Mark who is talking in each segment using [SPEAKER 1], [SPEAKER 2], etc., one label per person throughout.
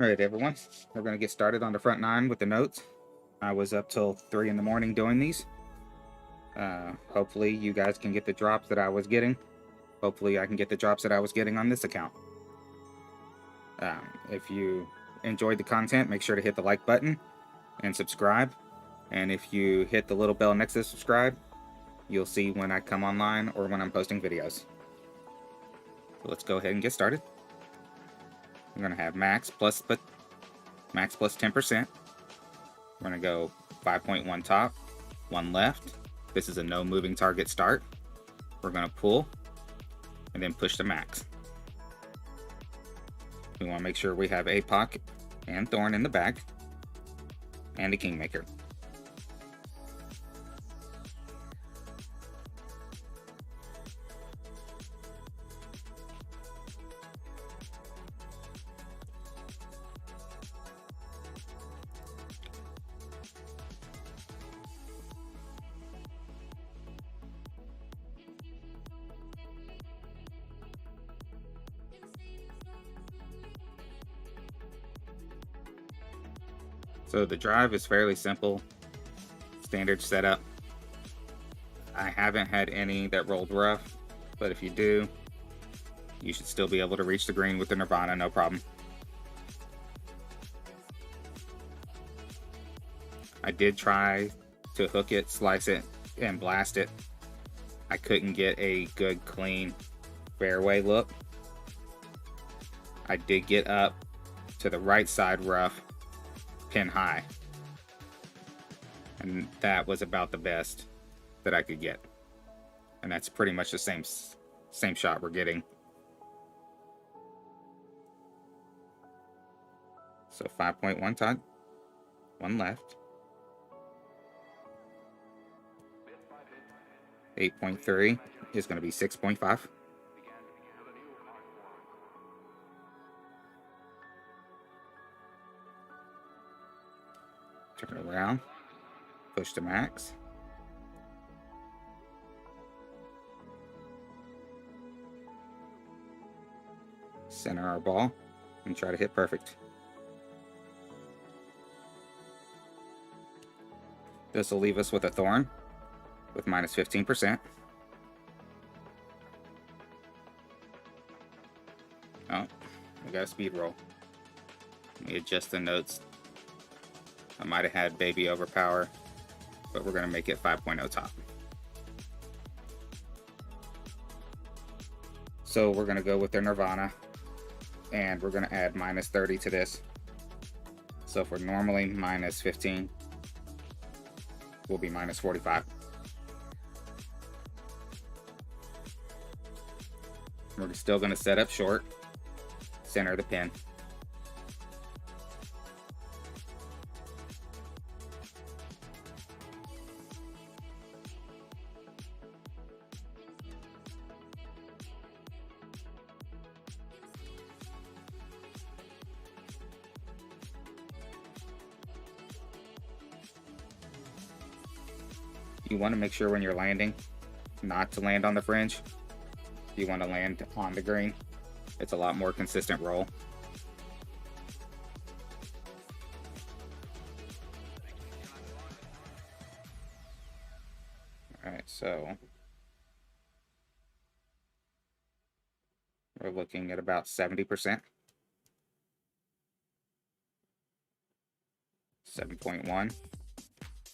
[SPEAKER 1] Alright everyone, we're going to get started on the front nine with the notes. I was up till 3 in the morning doing these. Hopefully you guys can get the drops that I was getting. Hopefully I can get the drops that I was getting on this account. If you enjoyed the content, make sure to hit the like button and subscribe. And if you hit the little bell next to subscribe, you'll see when I come online or when I'm posting videos. So let's go ahead and get started. We're going to have max plus 10%. We're going to go 5.1 top, 1 left. This is a no moving target start. We're going to pull and then push to max. We want to make sure we have a pocket and thorn in the back and a kingmaker. So the drive is fairly simple, standard setup. I haven't had any that rolled rough, but if you do, you should still be able to reach the green with the Nirvana, no problem. I did try to hook it, slice it, and blast it. I couldn't get a good, clean fairway look. I did get up to the right side rough, pin high, and that was about the best that I could get, and that's pretty much the same shot we're getting. So 5.1 top, 1 left, 8.3 is going to be 6.5. Turn it around, push to max. Center our ball and try to hit perfect. This will leave us with a thorn with minus 15%. Oh, we got a speed roll. Let me adjust the notes. I might have had baby overpower, but we're going to make it 5.0 top. So we're going to go with their Nirvana, and we're going to add minus 30 to this. So if we're normally minus 15, we'll be minus 45. We're still going to set up short, center the pin. You want to make sure when you're landing not to land on the fringe. You want to land on the green. It's a lot more consistent roll. Alright, so we're looking at about 70%. 7.1.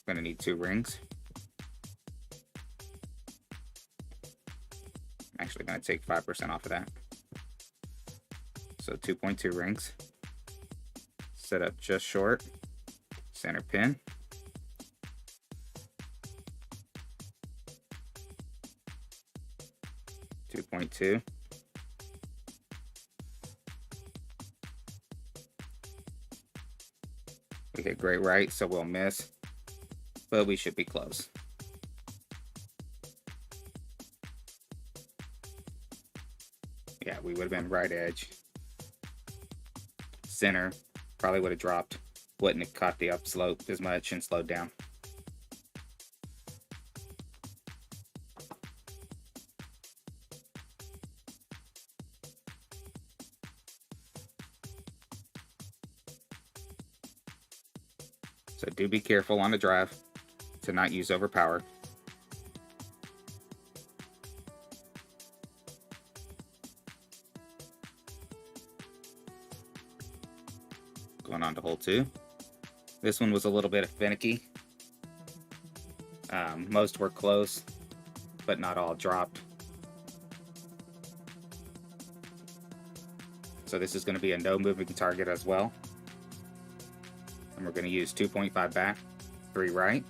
[SPEAKER 1] Gonna need 2 rings. I'm actually gonna take 5% off of that. So 2.2 rings. Set up just short. Center pin. .2. We hit great right, so we'll miss, but we should be close. Yeah, we would have been right edge. Center probably would have dropped. Wouldn't have caught the upslope as much and slowed down. So do be careful on the drive to not use overpower. Going on to hole 2. This one was a little bit finicky. Most were close, but not all dropped. So this is going to be a no moving target as well. And we're going to use 2.5 back, 3 right,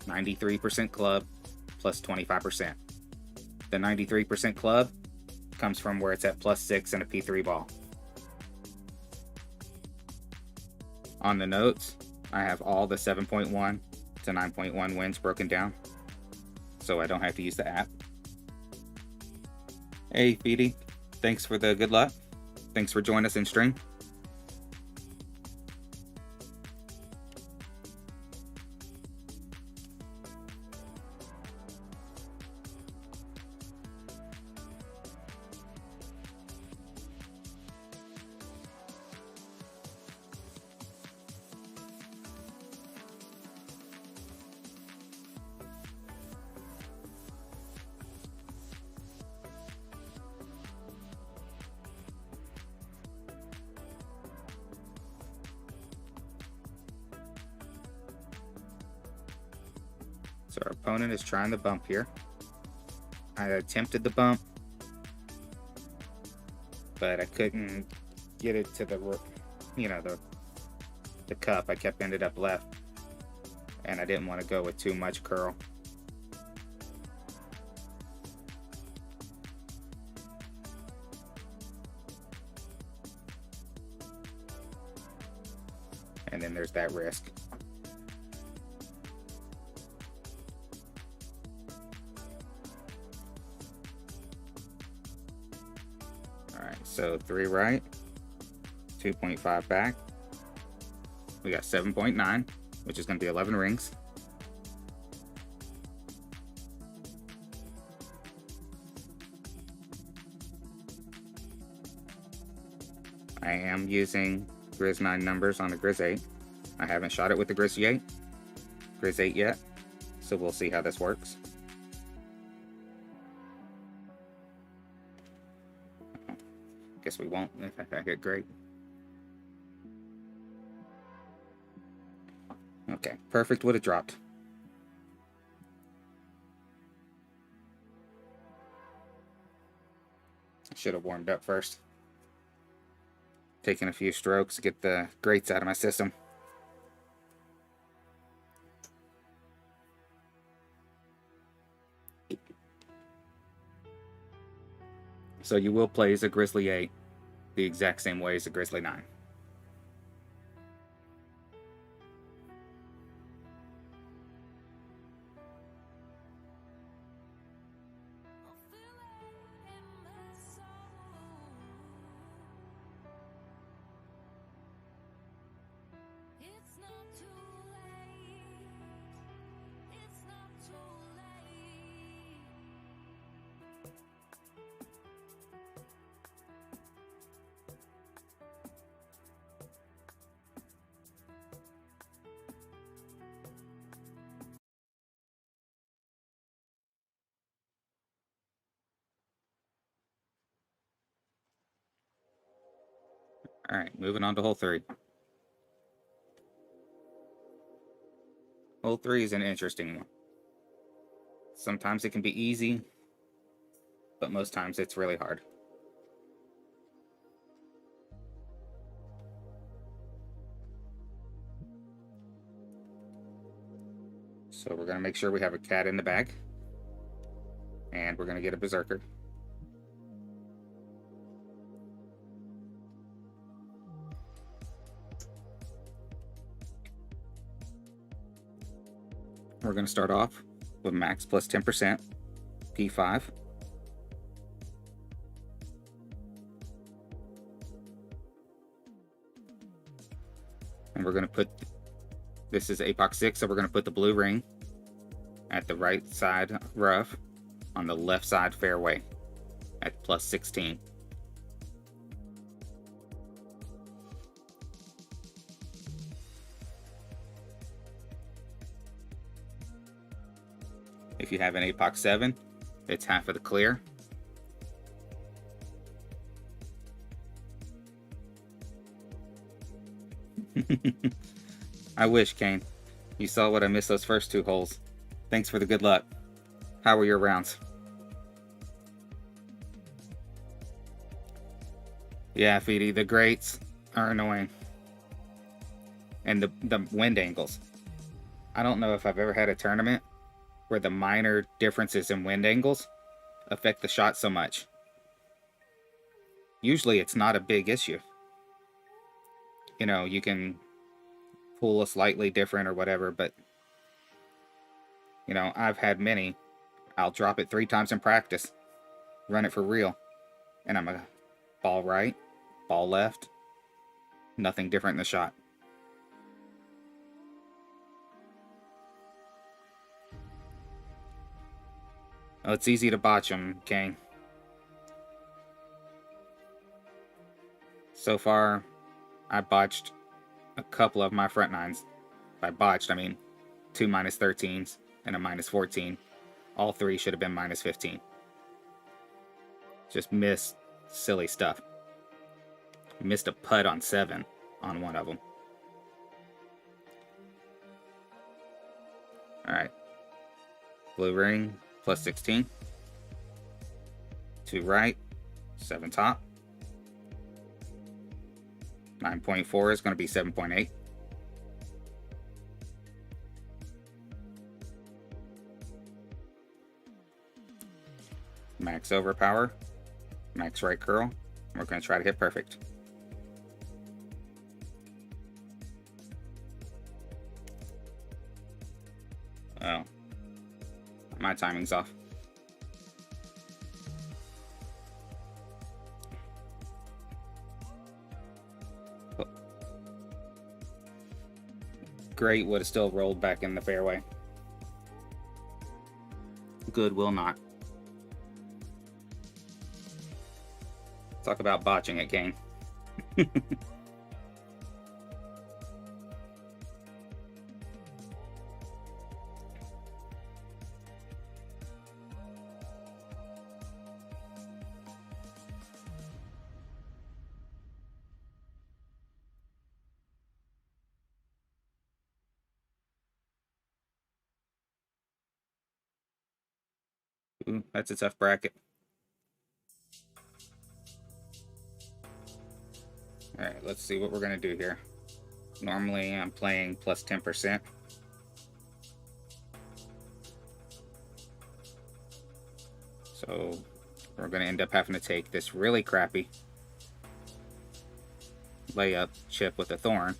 [SPEAKER 1] 93% club, plus 25%. The 93% club comes from where it's at +6 and a P3 ball. On the notes, I have all the 7.1 to 9.1 wins broken down, so I don't have to use the app. Hey, Feedy, thanks for the good luck. Thanks for joining us in stream. So our opponent is trying the bump here. I attempted the bump, but I couldn't get it to the cup. I ended up left, and I didn't want to go with too much curl. And then there's that risk. So 3 right, 2.5 back. We got 7.9, which is going to be 11 rings. I am using Grizz 9 numbers on the Grizz 8. I haven't shot it with the Grizz 8 yet, so we'll see how this works. Guess we won't if I hit great. Okay, perfect would have dropped. Should have warmed up first. Taking a few strokes to get the grates out of my system. So you will play as a Grizzly 8 the exact same way as a Grizzly 9. All right, moving on to hole 3. Hole 3 is an interesting one. Sometimes it can be easy, but most times it's really hard. So we're going to make sure we have a cat in the bag, and we're going to get a berserker. We're going to start off with max plus 10%, P5. And we're going to put, this is APOC 6, so we're going to put the blue ring at the right side rough on the left side fairway at plus 16. If you have an APOC 7, it's half of the clear. I wish, Kane. You saw what I missed those first 2 holes. Thanks for the good luck. How were your rounds? Yeah, Feedy, the grates are annoying. And the wind angles. I don't know if I've ever had a tournament where the minor differences in wind angles affect the shot so much. Usually it's not a big issue. You know, you can pull a slightly different or whatever, but you know, I've had many. I'll drop it 3 times in practice, run it for real, and I'm a ball right, ball left, nothing different in the shot. Oh, it's easy to botch them, Kane. So far, I botched a couple of my front nines. By botched, I mean 2 -13s and a -14. All 3 should have been -15. Just missed silly stuff. Missed a putt on 7 on one of them. Alright. Blue ring, +16. 2 right, 7 top. 9.4 is going to be 7.8. Max overpower, max right curl. We're going to try to hit perfect. Oh, my timing's off. Great would have still rolled back in the fairway. Good will not. Talk about botching it, Kane. Ooh, that's a tough bracket. Alright, let's see what we're going to do here. Normally, I'm playing plus 10%. So, we're going to end up having to take this really crappy layup chip with a thorn.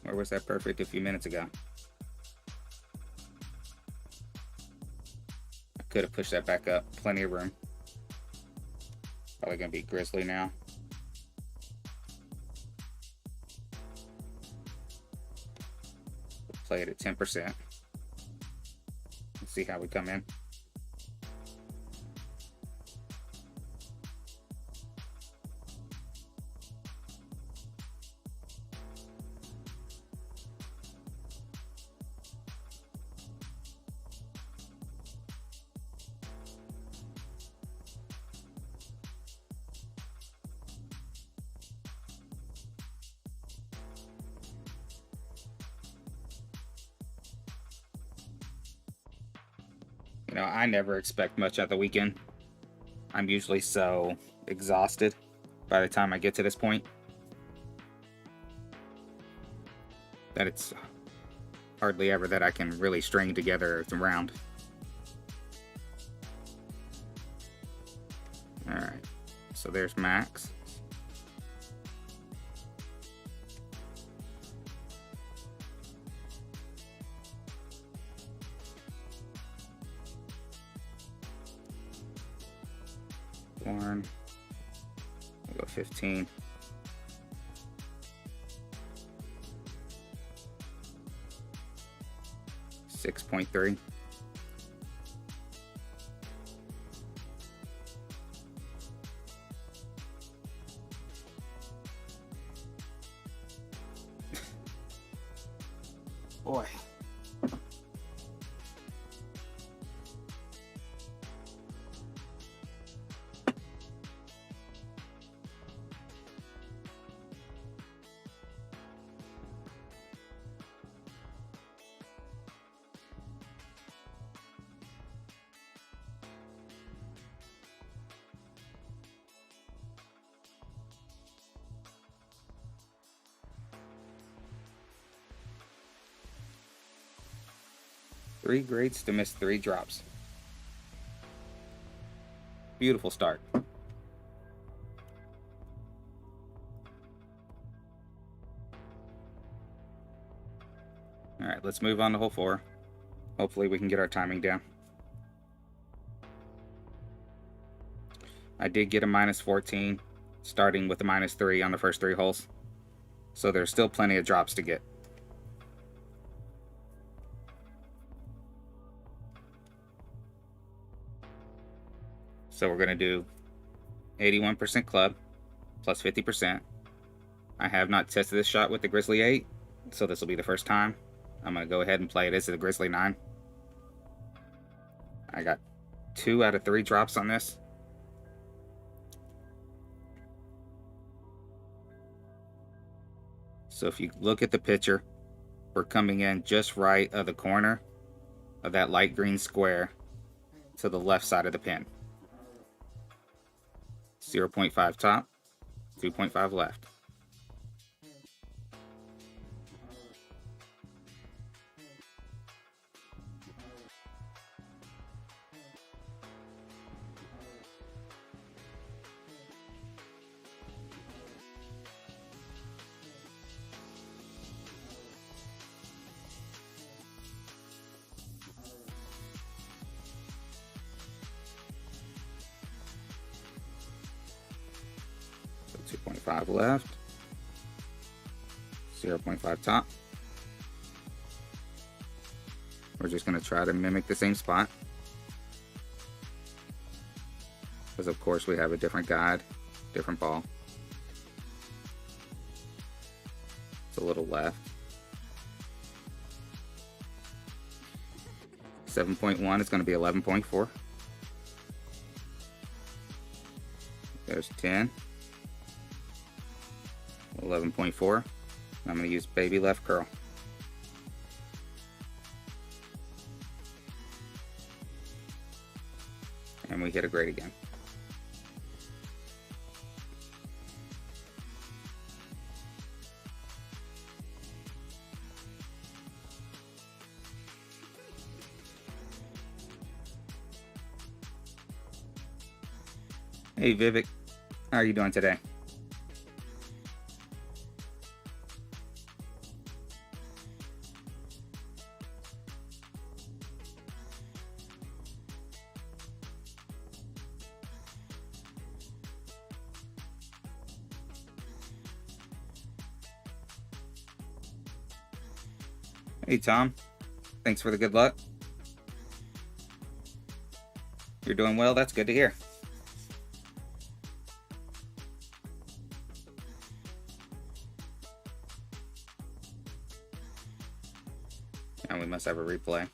[SPEAKER 1] Or was that perfect a few minutes ago? I could have pushed that back up. Plenty of room. Probably going to be Grizzly now. Play it at 10%. Let's see how we come in. You know, I never expect much at the weekend. I'm usually so exhausted by the time I get to this point that it's hardly ever that I can really string together a round. Alright, so there's Max. We'll go 15. 6.3. Boy. Three greats to miss 3 drops. Beautiful start. Alright, let's move on to hole 4. Hopefully we can get our timing down. I did get a -14, starting with a -3 on the first 3 holes. So there's still plenty of drops to get. So we're going to do 81% club plus 50%. I have not tested this shot with the Grizzly 8, so this will be the first time. I'm going to go ahead and play it as the Grizzly 9. I got 2 out of 3 drops on this. So if you look at the picture, we're coming in just right of the corner of that light green square to the left side of the pin. 0.5 top, 2.5 left. So 2.5 left, 0.5 top. We're just going to try to mimic the same spot, because of course we have a different guide, different ball. It's a little left. 7.1 is going to be 11.4. There's 10. 11.4. I'm going to use baby left curl. And we hit a great again. Hey Vivek, how are you doing today? Hey Tom, thanks for the good luck. You're doing well, that's good to hear. And we must have a replay.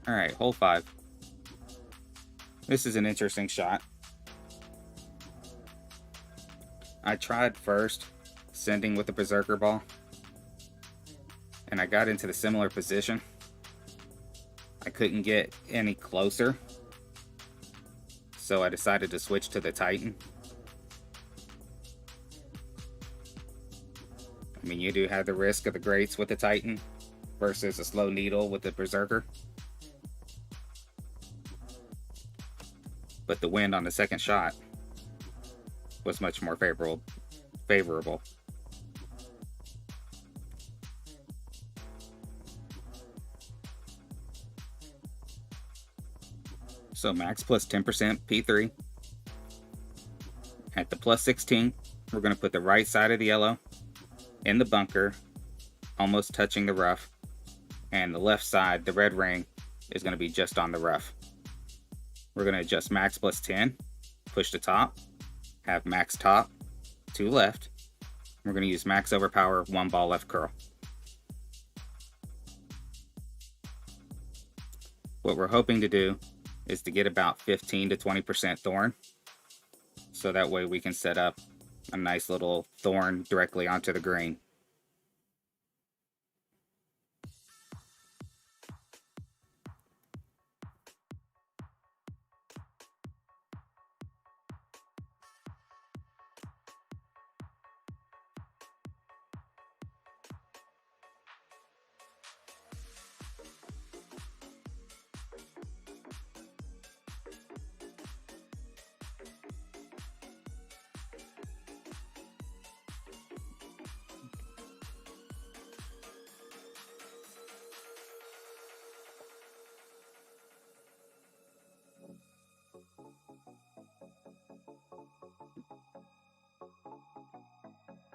[SPEAKER 1] All right, hole 5. This is an interesting shot. I tried first sending with the berserker ball, and I got into the similar position. I couldn't get any closer, so I decided to switch to the Titan. I mean, you do have the risk of the grates with the Titan versus a slow needle with the berserker. But the wind on the second shot was much more favorable. So max plus 10% P3. At the plus 16, we're going to put the right side of the yellow in the bunker, almost touching the rough. And the left side, the red ring, is going to be just on the rough. We're going to adjust max plus 10, push to top, have max top, 2 left. We're going to use max overpower, 1 ball left curl. What we're hoping to do is to get about 15 to 20% thorn, so that way we can set up a nice little thorn directly onto the green.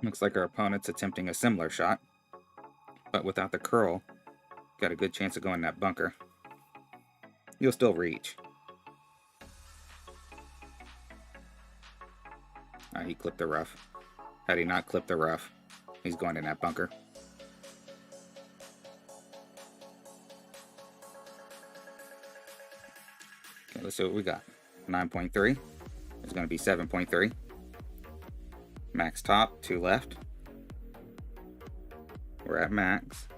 [SPEAKER 1] Looks like our opponent's attempting a similar shot, but without the curl, got a good chance of going in that bunker. You'll still reach. He clipped the rough. Had he not clipped the rough, he's going in that bunker. Okay, let's see what we got. 9.3 is going to be 7.3. Max top, 2 left. We're at max.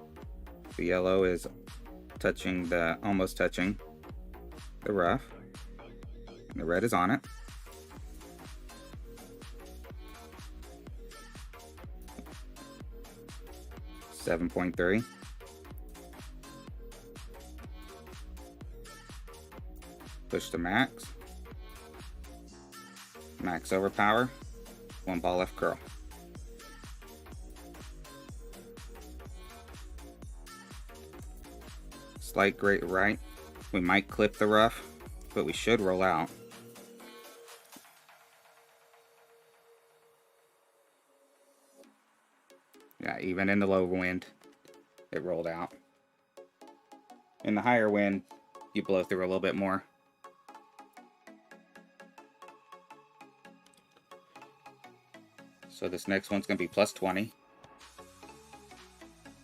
[SPEAKER 1] The yellow is almost touching the rough. And the red is on it. .3. Push to max. Max overpower. 1 ball left curl. Slight great right. We might clip the rough, but we should roll out. Yeah, even in the low wind, it rolled out. In the higher wind, you blow through a little bit more. So this next one's going to be plus 20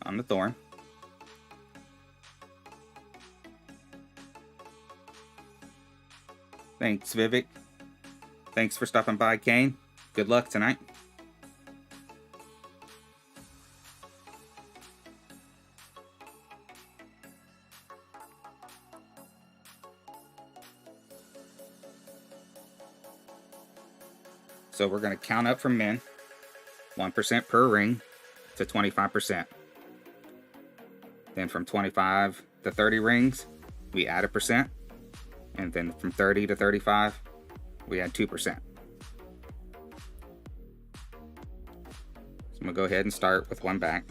[SPEAKER 1] on the thorn. Thanks, Vivek. Thanks for stopping by, Kane. Good luck tonight. So we're going to count up from min, 1% per ring to 25%. Then from 25 to 30 rings, we add 1%. And then from 30 to 35, we add 2%. So I'm going to go ahead and start with 1 back.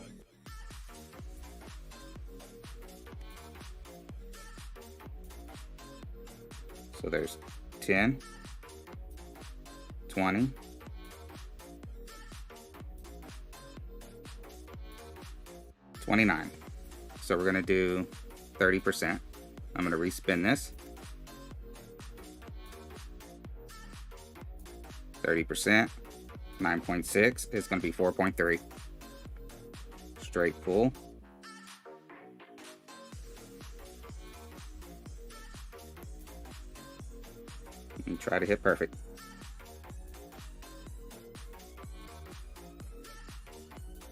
[SPEAKER 1] So there's 10, 20, 29. So we're going to do 30%. I'm going to respin this. 30%, 9.6 is going to be 4.3. Straight pull. And try to hit perfect.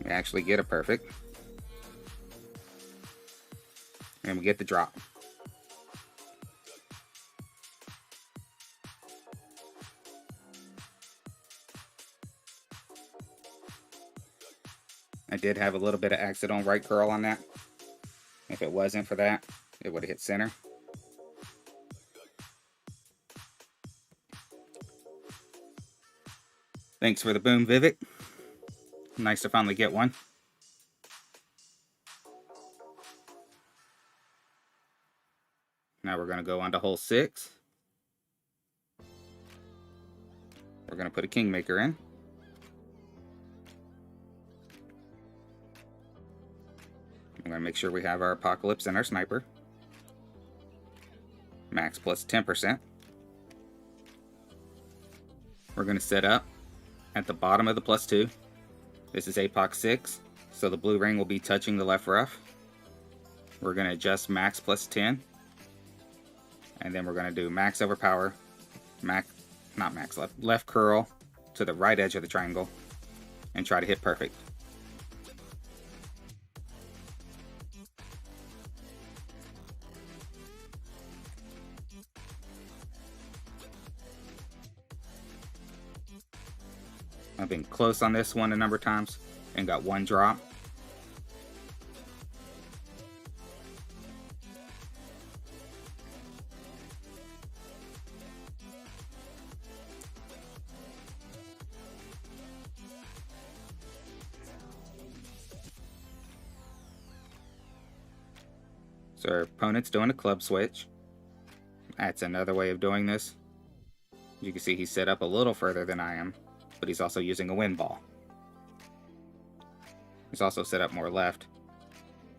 [SPEAKER 1] We actually get a perfect. And we get the drop. I did have a little bit of accidental right curl on that. If it wasn't for that, it would have hit center. Thanks for the boom, Vivek. Nice to finally get one. Now we're going to go on to hole 6. We're going to put a kingmaker in. I'm going to make sure we have our apocalypse and our sniper. Max plus 10%. We're going to set up at the bottom of the +2. This is APOC 6, so the blue ring will be touching the left rough. We're going to adjust max plus 10. And then we're going to do max overpower, left curl to the right edge of the triangle and try to hit perfect. I've been close on this one a number of times and got one drop. So our opponent's doing a club switch. That's another way of doing this. You can see he's set up a little further than I am, but he's also using a wind ball. He's also set up more left.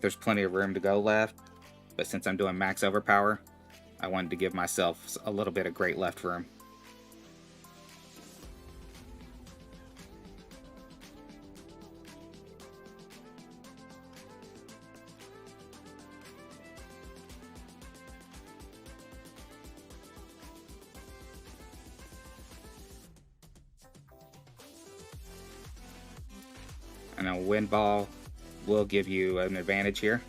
[SPEAKER 1] There's plenty of room to go left, but since I'm doing max overpower, I wanted to give myself a little bit of great left room. And a wind ball will give you an advantage here.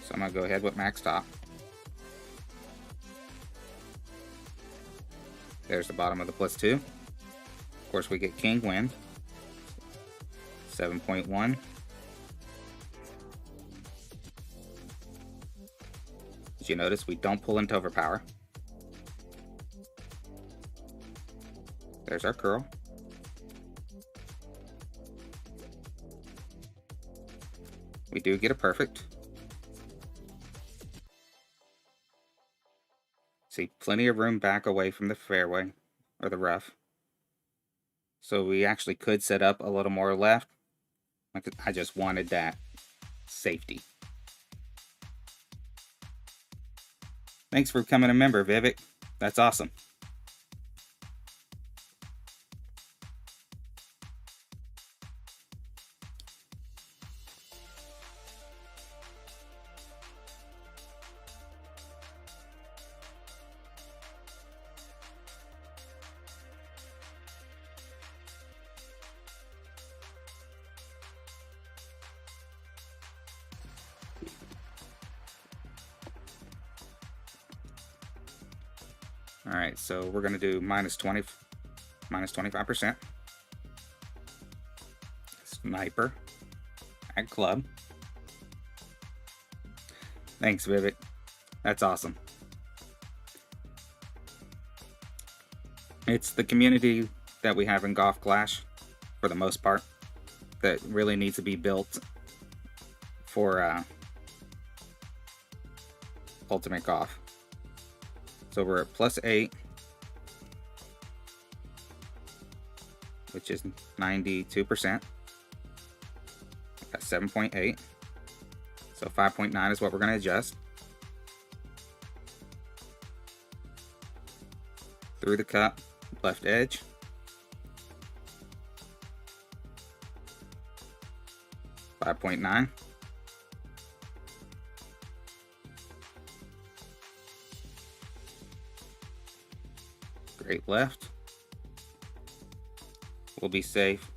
[SPEAKER 1] So I'm going to go ahead with max top. There's the bottom of the +2. Of course, we get king win. 7.1. As you notice, we don't pull into overpower. There's our curl. We do get a perfect. See, plenty of room back away from the fairway, or the rough. So we actually could set up a little more left. I just wanted that safety. Thanks for becoming a member, Vivek. That's awesome. Alright, so we're going to do minus 25%. Sniper. At club. Thanks, Vivek. That's awesome. It's the community that we have in Golf Clash, for the most part, that really needs to be built for Ultimate Golf. So we're at +8, which is 92%. Got 7.8. So 5.9 is what we're going to adjust. Through the cup, left edge. .9. Great left. We'll be safe.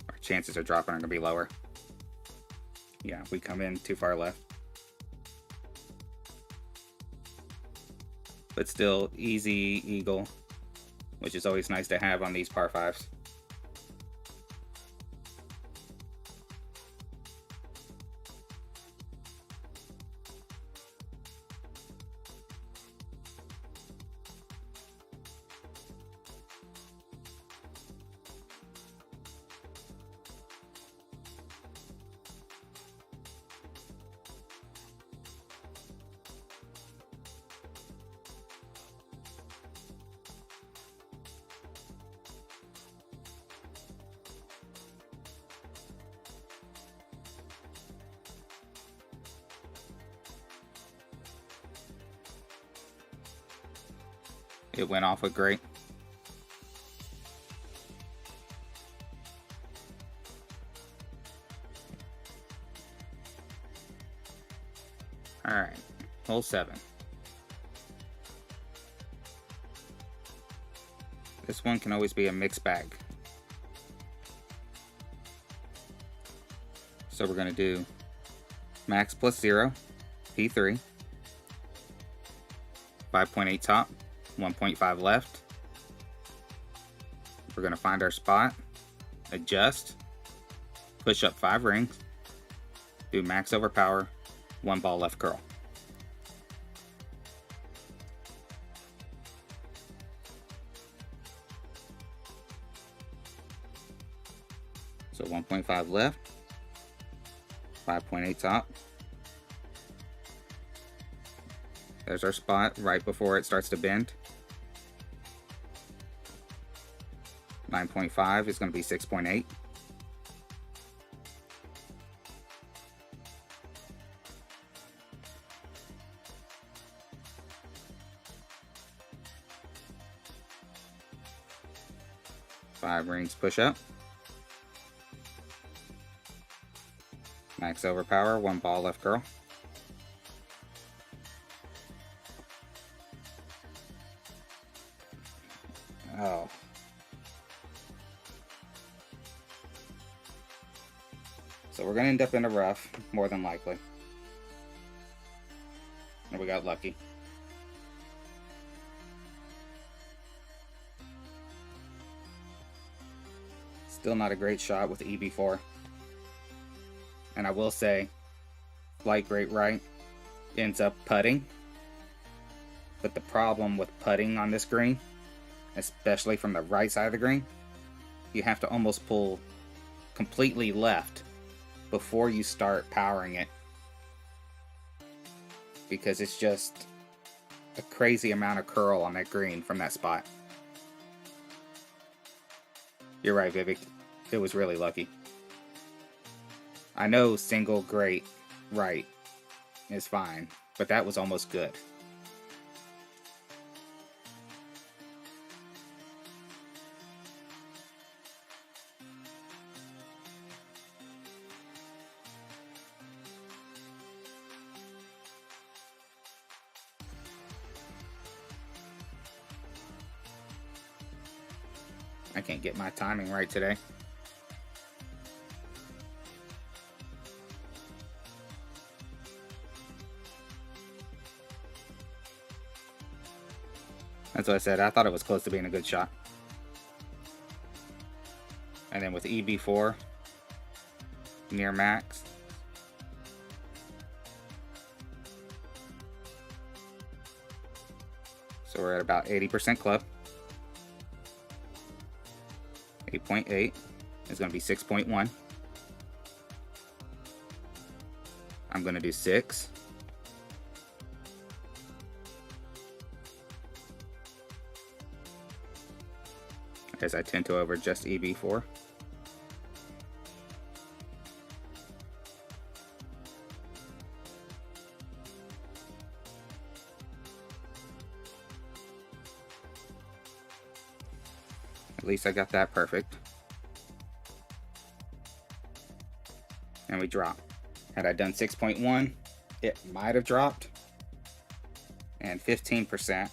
[SPEAKER 1] Our chances of dropping are going to be lower. Yeah, we come in too far left. But still, easy eagle, which is always nice to have on these par 5s. It went off with great. Alright, hole 7. This one can always be a mixed bag. So we're going to do max plus 0, P3, 5.8 top, 1.5 left. We're going to find our spot, adjust, push up 5 rings, do max overpower, 1 ball left curl. So 1.5 left, 5.8 top. There's our spot right before it starts to bend. 9.5 is going to be 6.8. Five rings push up. Max overpower, 1 ball left curl. Oh. So we're going to end up in a rough, more than likely. And we got lucky. Still not a great shot with EB4. And I will say, flight great right ends up putting. But the problem with putting on this green, especially from the right side of the green, you have to almost pull completely left before you start powering it. Because it's just a crazy amount of curl on that green from that spot. You're right, Vivek. It was really lucky. I know single great right is fine, but that was almost good. I can't get my timing right today. That's what I said. I thought it was close to being a good shot. And then with EB4, near max. So we're at about 80% club. 8.8 is going to be 6.1. I'm going to do 6. As I tend to over just EB4. At least I got that perfect. And we drop. Had I done 6.1, it might have dropped. And 15%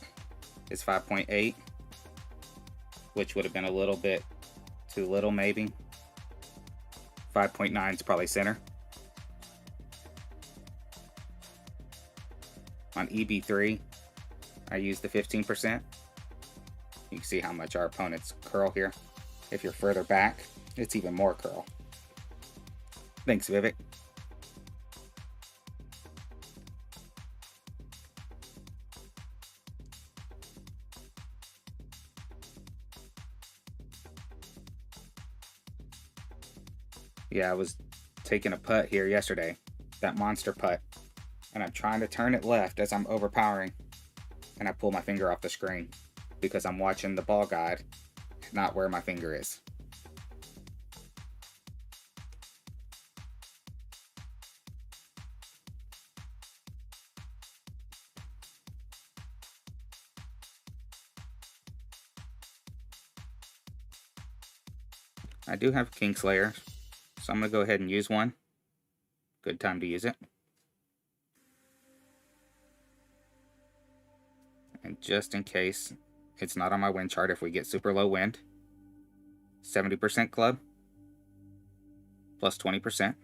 [SPEAKER 1] is 5.8. Which would have been a little bit too little, maybe. 5.9 is probably center. On EB3, I used the 15%. You can see how much our opponents curl here. If you're further back, it's even more curl. Thanks, Vivek. Yeah, I was taking a putt here yesterday, that monster putt, and I'm trying to turn it left as I'm overpowering, and I pull my finger off the screen because I'm watching the ball guide, not where my finger is. I do have Kingslayer, so I'm going to go ahead and use one. Good time to use it. And just in case it's not on my wind chart, if we get super low wind, 70% club plus 20%.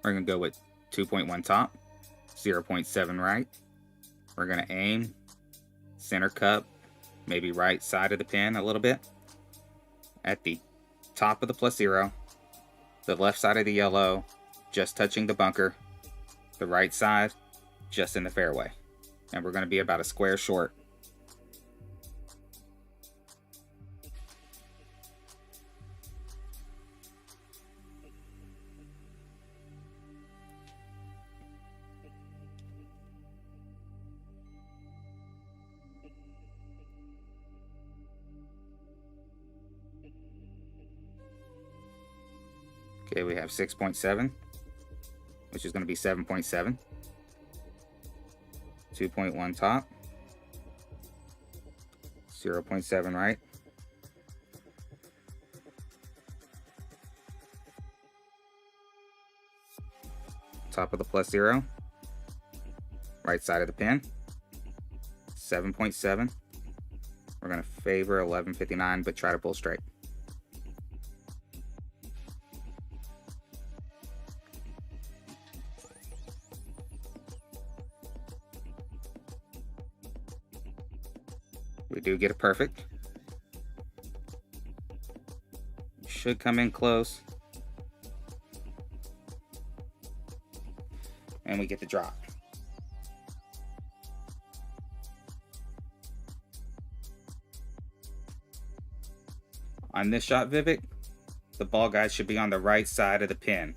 [SPEAKER 1] We're going to go with 2.1 top, 0.7 right. We're going to aim center cup, maybe right side of the pin a little bit. At the top of the +0, the left side of the yellow just touching the bunker, the right side just in the fairway. And we're going to be about a square short. Okay, we have 6.7, which is going to be 7.7. 2.1 top, 0.7 right. Top of the +0, right side of the pin, 7.7. We're going to favor 1159, but try to pull straight. We do get a perfect. Should come in close. And we get the drop. On this shot, Vivek, the ball guide should be on the right side of the pin.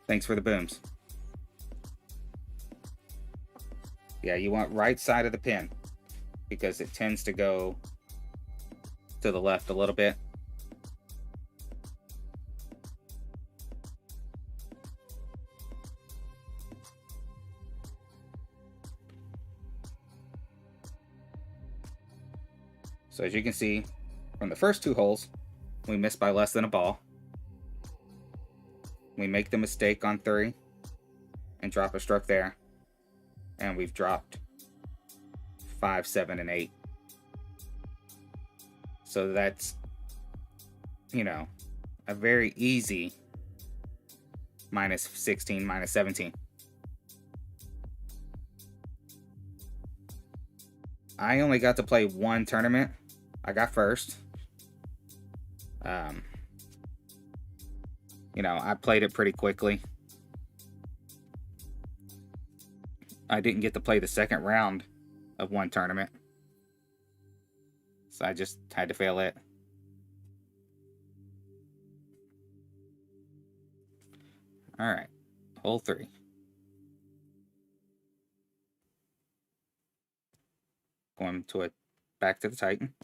[SPEAKER 1] Thanks for the booms. Yeah, you want right side of the pin because it tends to go to the left a little bit. So as you can see, from the first 2 holes, we missed by less than a ball. We make the mistake on 3 and drop a stroke there. And we've dropped 5, 7, and 8. So that's, you know, a very easy -16, -17. I only got to play 1 tournament. I got first. You know, I played it pretty quickly. I didn't get to play the second round of 1 tournament. So I just had to fail it. Alright, hole 3. Going to it back to the Titan.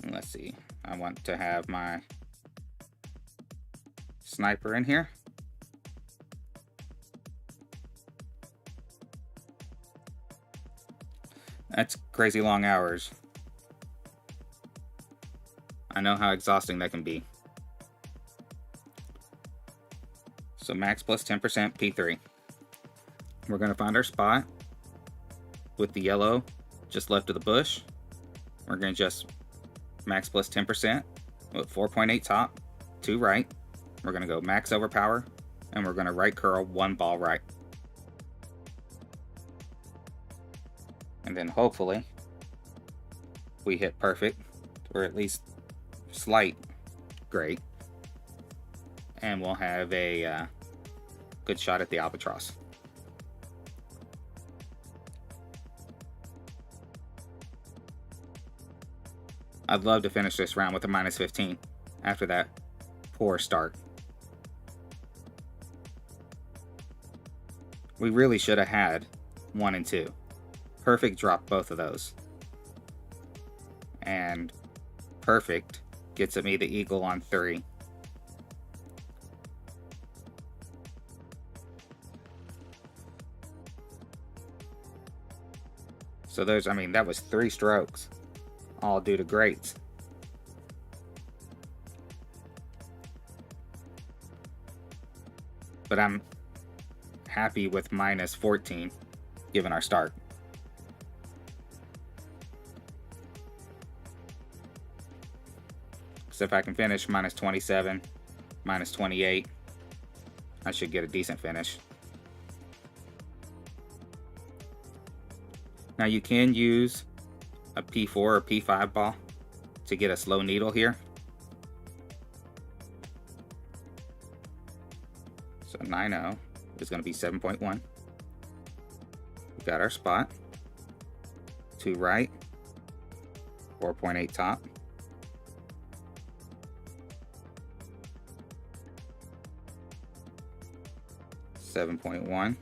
[SPEAKER 1] And let's see. I want to have my sniper in here. That's crazy long hours. I know how exhausting that can be. So max plus 10% P3. We're going to find our spot with the yellow just left of the bush. We're going to just max plus 10% with 4.8 top, 2 right. We're going to go max overpower, and we're going to right curl 1 ball right. And then hopefully we hit perfect, or at least slight great. And we'll have a good shot at the albatross. I'd love to finish this round with a -15 after that poor start. We really should have had 1 and 2. Perfect dropped both of those. And perfect gets me the eagle on 3. So those, I mean, that was 3 strokes, all due to greats. But I'm happy with minus 14, given our start. So if I can finish minus 27, minus 28, I should get a decent finish. Now you can use a P4 or P5 ball to get a slow needle here. So 9.0 is going to be 7.1. We got our spot. 2 right, 4.8 top. 7.1.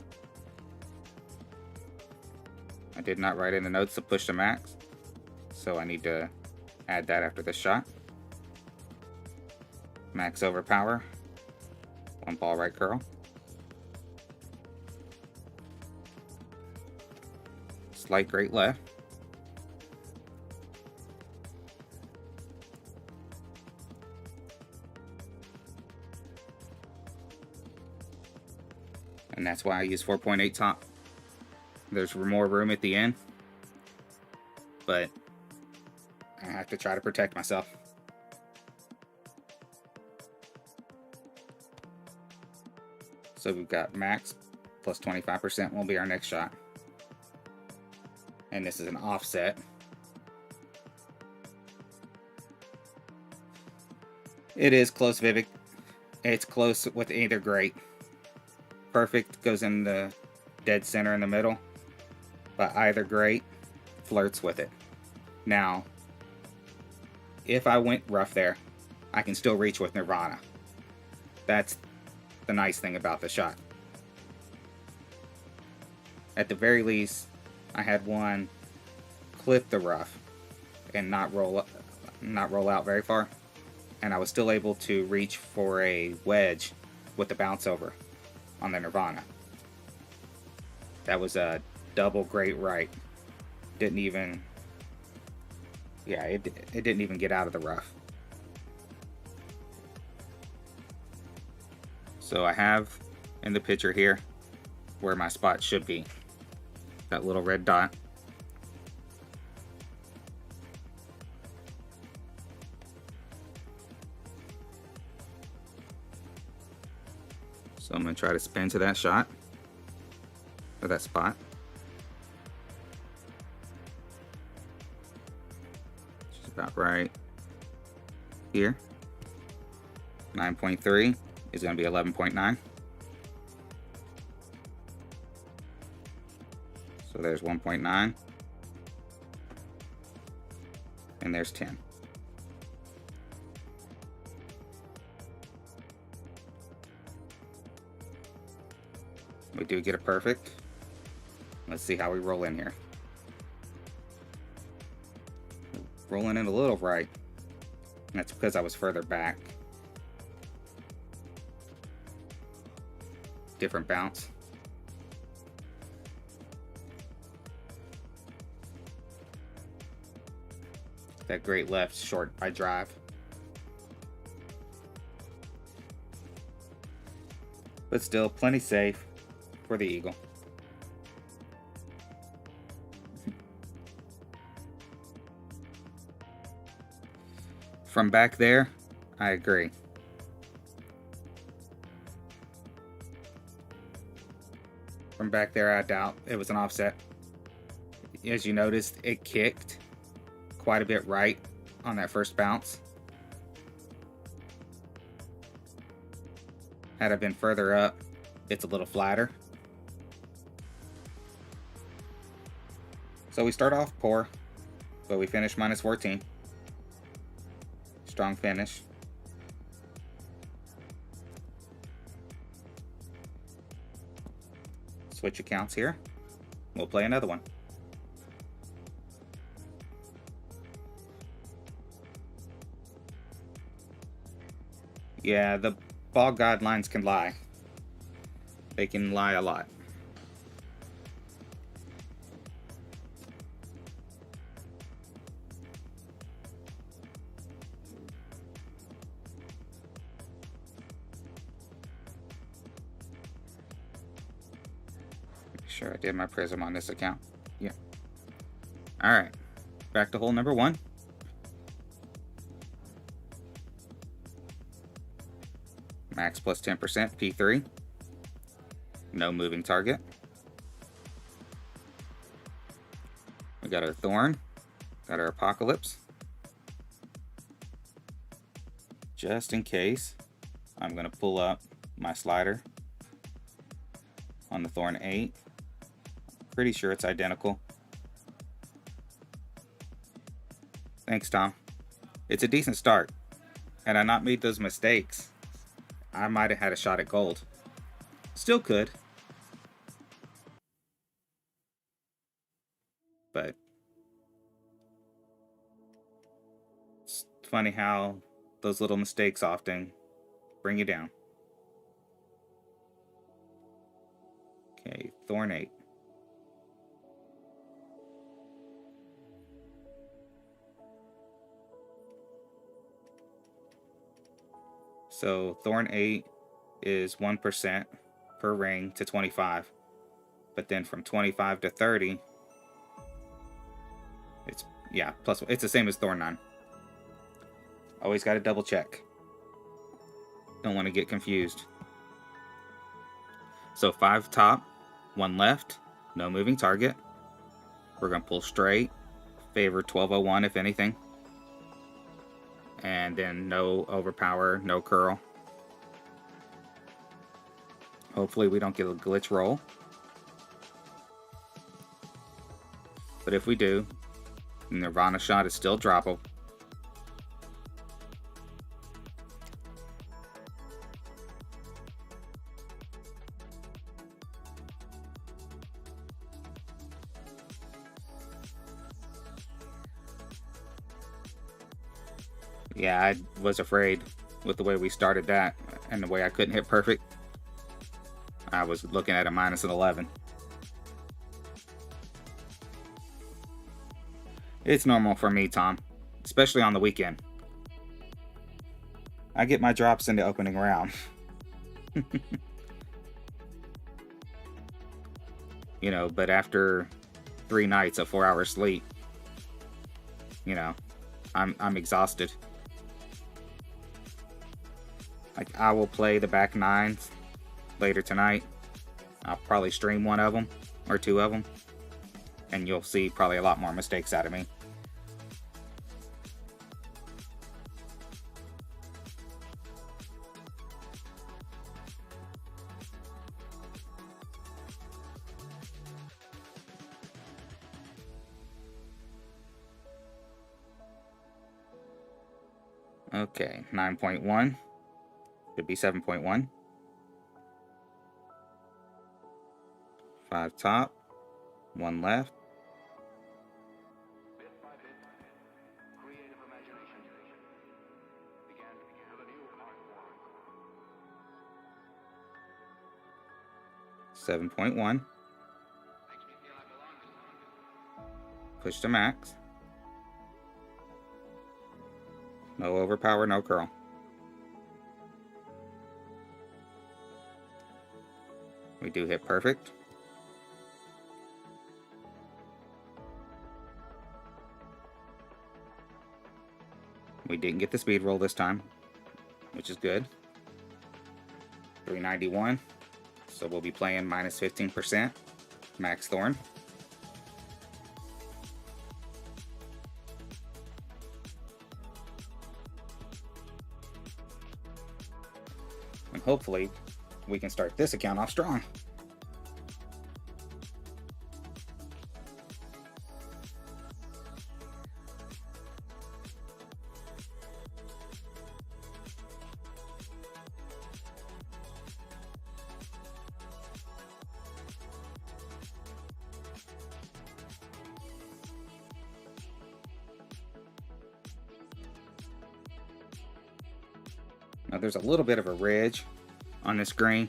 [SPEAKER 1] I did not write in the notes to push the max, so I need to add that after this shot. Max over power, 1 ball right curl. Slight great left. And that's why I use 4.8 top. There's more room at the end, but I have to try to protect myself. So we've got max plus 25% will be our next shot. And this is an offset. It is close, Vivek. It's close with either great. Perfect goes in the dead center in the middle, but either great flirts with it. Now, if I went rough there, I can still reach with Nirvana. That's the nice thing about the shot. At the very least, I had one clip the rough and not roll out very far, and I was still able to reach for a wedge with the bounce over on the Nirvana. That was a double great right. Didn't even, yeah, it didn't even get out of the rough. So I have in the picture here where my spot should be. That little red dot. So I'm going to try to spin to that shot, or that spot. Which is about right here. 9.3 is going to be 11.9. So there's 1.9. And there's 10. We do get a perfect. Let's see how we roll in here. Rolling in a little right. And that's because I was further back. Different bounce. That great left short by drive. But still plenty safe for the eagle. From back there, I agree. From back there, I doubt it was an offset. As you noticed, it kicked quite a bit right on that first bounce. Had I been further up, it's a little flatter. So we start off poor, but we finish minus 14. Strong finish. Switch accounts here. We'll play another one. Yeah, the ball guidelines can lie. They can lie a lot. Make sure I did my prism on this account. Yeah. Alright. Back to hole number 1. Max plus 10%, P3. No moving target. We got our Thorn. Got our Apocalypse. Just in case, I'm going to pull up my slider on the Thorn 8. Pretty sure it's identical. Thanks, Tom. It's a decent start. Had I not made those mistakes, I might have had a shot at gold. Still could. But it's funny how those little mistakes often bring you down. Okay, Thorn 8. So Thorn 8 is 1% per ring to 25. But then from 25 to 30, it's, yeah, plus, it's the same as Thorn 9. Always got to double check. Don't want to get confused. So 5 top, 1 left, no moving target. We're going to pull straight, favor 1201 if anything. And then no overpower, no curl. Hopefully we don't get a glitch roll. But if we do, Nirvana shot is still droppable. Yeah, I was afraid with the way we started that and the way I couldn't hit perfect. I was looking at a minus an 11. It's normal for me, Tom, especially on the weekend. I get my drops in the opening round. You know, but after 3 nights of 4 hours sleep, you know, I'm exhausted. Like, I will play the back 9s later tonight. I'll probably stream 1 of them or 2 of them, and you'll see probably a lot more mistakes out of me. Okay, 9.1. Could be 7.1. 5 top, 1 left. Bit by bit, creative imagination began to build a new art form. 7.1. Push to max. No overpower, no curl. We do hit perfect. We didn't get the speed roll this time, which is good. 391. So we'll be playing minus 15%. Max Thorn. And hopefully we can start this account off strong. Now there's a little bit of a ridge on this green,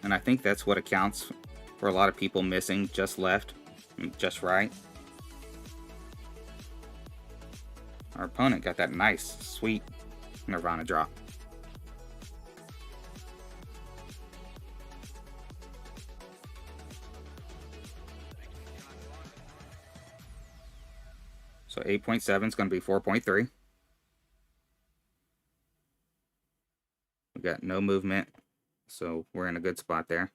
[SPEAKER 1] and I think that's what accounts for a lot of people missing just left, just right. Our opponent got that nice, sweet Nirvana drop. So 8.7 is going to be 4.3. We got no movement, so we're in a good spot there.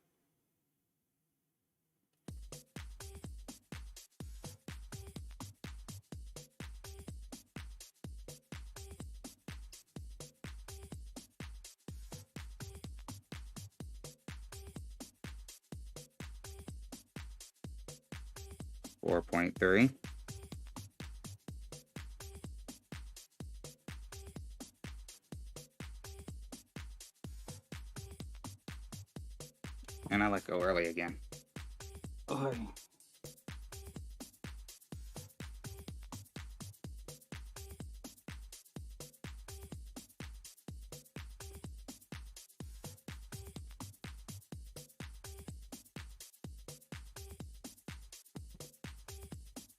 [SPEAKER 1] $4.3. And I let go early again. Oh.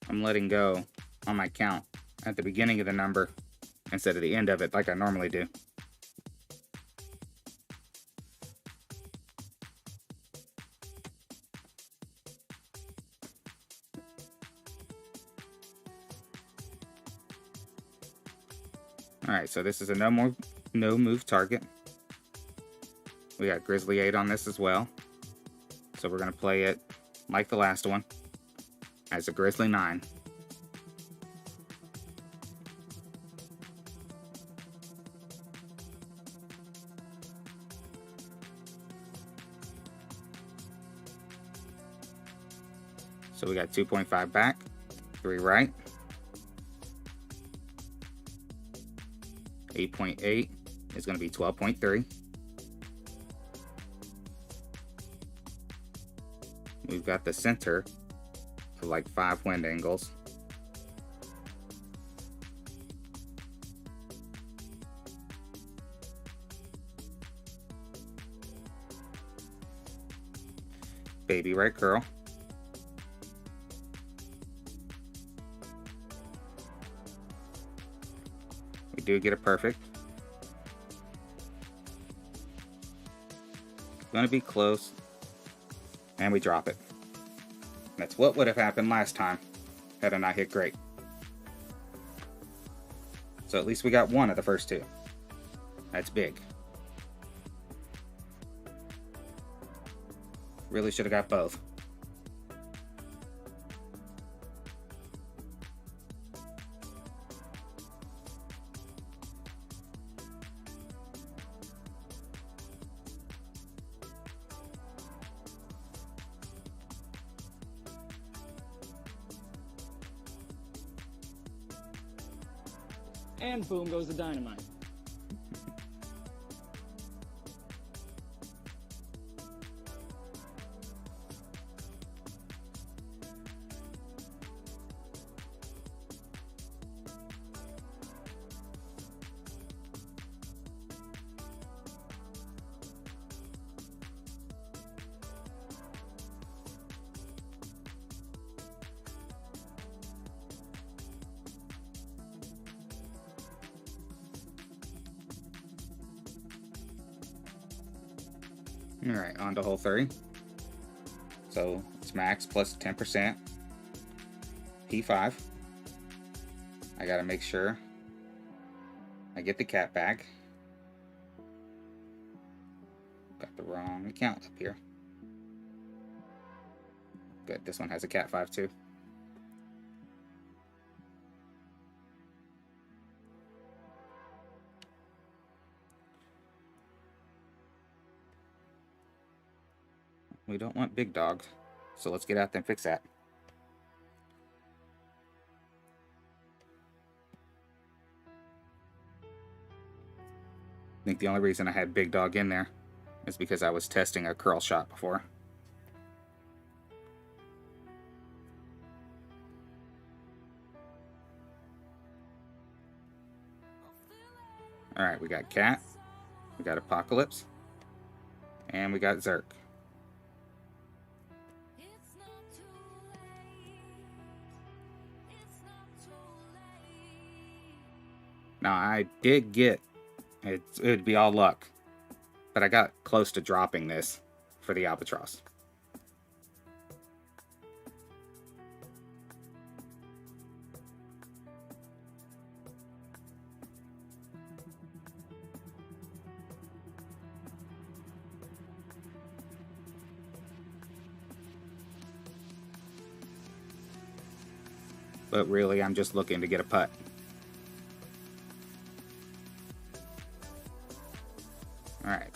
[SPEAKER 1] I'm letting go on my count at the beginning of the number instead of the end of it like I normally do. Alright, so this is a no move target. We got Grizzly 8 on this as well. So we're going to play it like the last one, as a Grizzly 9. So we got 2.5 back, 3 right. 8.8 is going to be 12.3. We've got the center for like 5 wind angles. Baby right curl. We do get a perfect. Gonna be close. And we drop it. That's what would have happened last time had I not hit great. So at least we got one of the first two. That's big. Really should have got both.
[SPEAKER 2] And boom goes the dynamite.
[SPEAKER 1] Alright, on to hole 3. So it's max plus 10%. P5. I gotta make sure I get the cat bag. Got the wrong account up here. Good, this one has a cat 5 too. We don't want big dogs, so let's get out there and fix that. I think the only reason I had big dog in there is because I was testing a curl shot before. Alright, we got cat. We got Apocalypse. And we got Zerk. Now, I did get, it would be all luck, but I got close to dropping this for the Albatross. But really, I'm just looking to get a putt. Alright.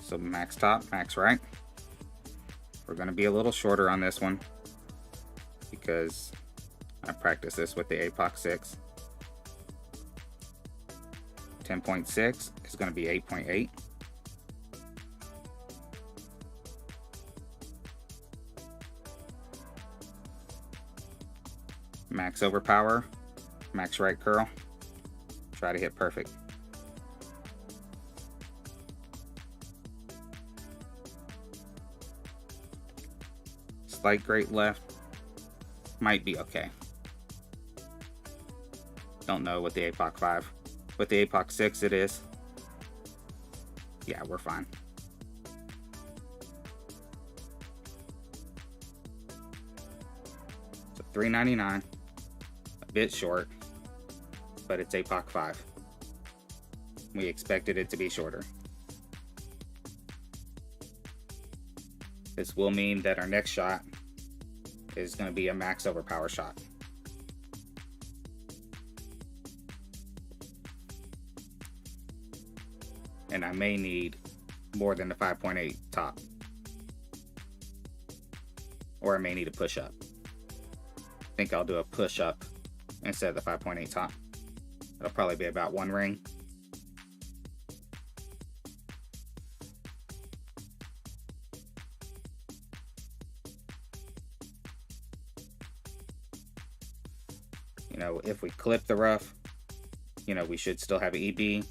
[SPEAKER 1] So max top, max right. We're going to be a little shorter on this one because I practiced this with the APOC 6. 10.6 is going to be 8.8. Max overpower, max right curl. Try to hit perfect. Slight great left. Might be okay. Don't know with the APOC 5. With the APOC 6 it is. Yeah, we're fine. So $3.99. A bit short, but it's APOC 5. We expected it to be shorter. This will mean that our next shot is going to be a max overpower shot. And I may need more than the 5.8 top. Or I may need a push up. I think I'll do a push up instead of the 5.8 top. It'll probably be about 1 ring. You know, if we clip the rough, you know, we should still have an EB.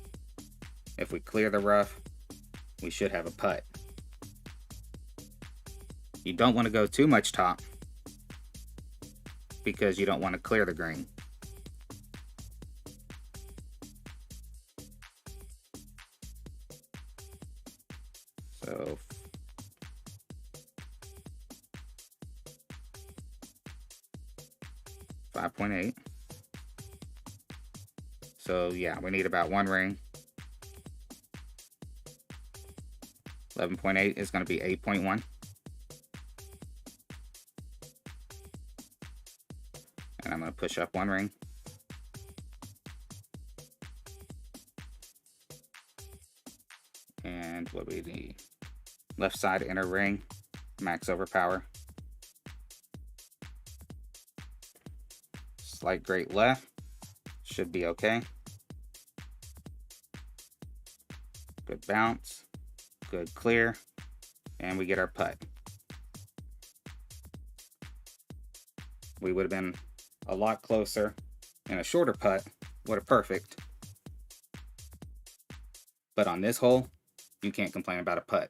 [SPEAKER 1] If we clear the rough, we should have a putt. You don't want to go too much top because you don't want to clear the green. So 5.8. So yeah, we need about 1 ring. 11.8 is going to be 8.1. And I'm going to push up 1 ring. And what we need? Left side inner ring, max overpower. Slight great left, should be okay. Good bounce, good clear, and we get our putt. We would have been a lot closer and a shorter putt would have perfect. But on this hole, you can't complain about a putt.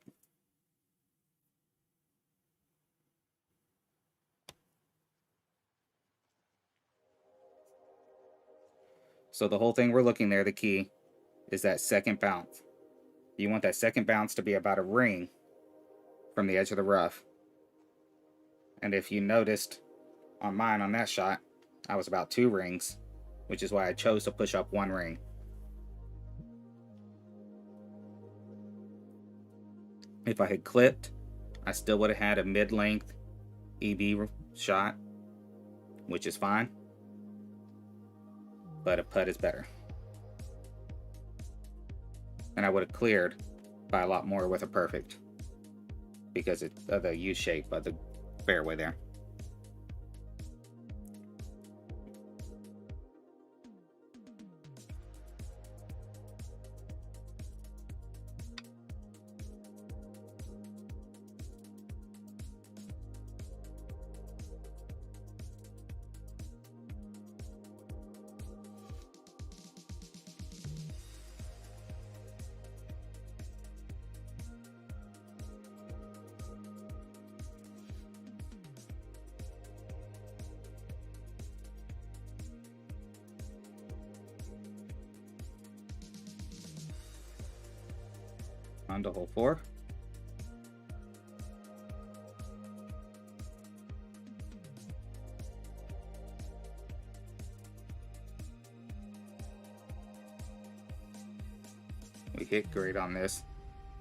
[SPEAKER 1] So the whole thing we're looking there, the key, is that second bounce. You want that second bounce to be about a ring from the edge of the rough. And if you noticed on mine on that shot, I was about 2 rings, which is why I chose to push up 1 ring. If I had clipped, I still would have had a mid-length EB shot, which is fine. But a putt is better. And I would have cleared by a lot more with a perfect because of the U shape of the fairway there. On to hole 4. We hit great on this,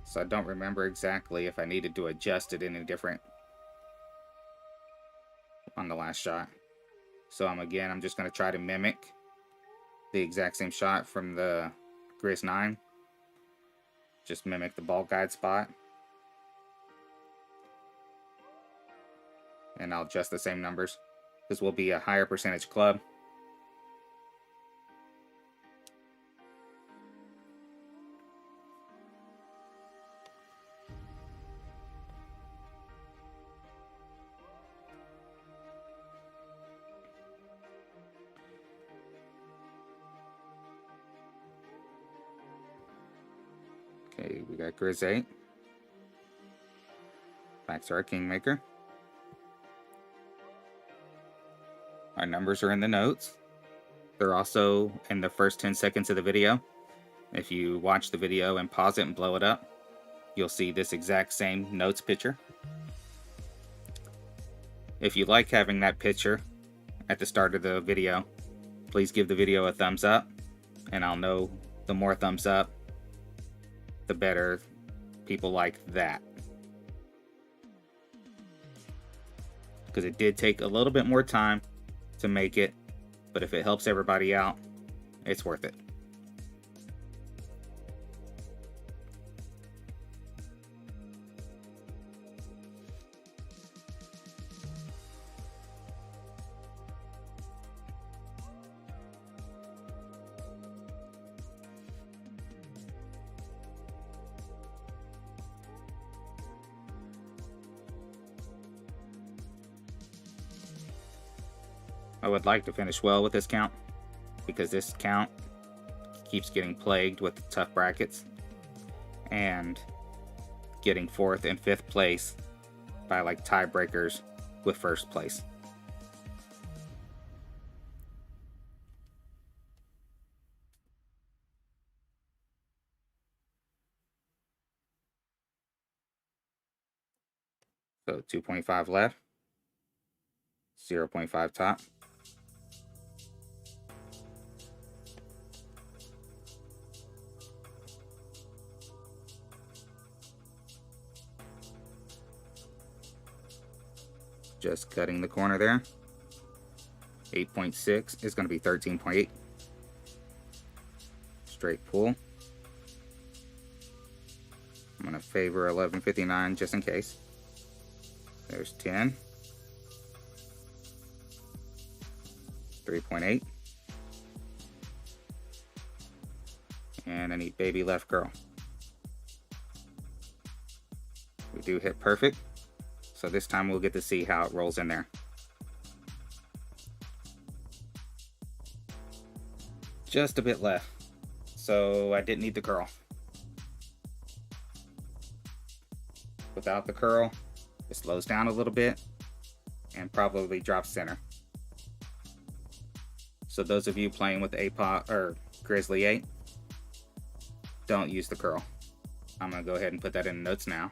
[SPEAKER 1] so I don't remember exactly if I needed to adjust it any different on the last shot. So I'm just going to try to mimic the exact same shot from the Grizzly 9. Just mimic the ball guide spot. And I'll adjust the same numbers. This will be a higher percentage club. Okay, we got Grizz 8. Back to our Kingmaker. Our numbers are in the notes. They're also in the first 10 seconds of the video. If you watch the video and pause it and blow it up, you'll see this exact same notes picture. If you like having that picture at the start of the video, please give the video a thumbs up, and I'll know the more thumbs up, the better people like that. Because it did take a little bit more time to make it, but if it helps everybody out, it's worth it. I would like to finish well with this count, because this count keeps getting plagued with tough brackets and getting 4th and 5th place by like tiebreakers with 1st place. So 2.5 left, 0.5 top. Just cutting the corner there. 8.6 is going to be 13.8. Straight pull. I'm going to favor 11.59 just in case. There's 10. 3.8. And I need baby left girl. We do hit perfect. So this time we'll get to see how it rolls in there. Just a bit left. So I didn't need the curl. Without the curl, it slows down a little bit and probably drops center. So those of you playing with APOC or Grizzly 8, don't use the curl. I'm going to go ahead and put that in the notes now.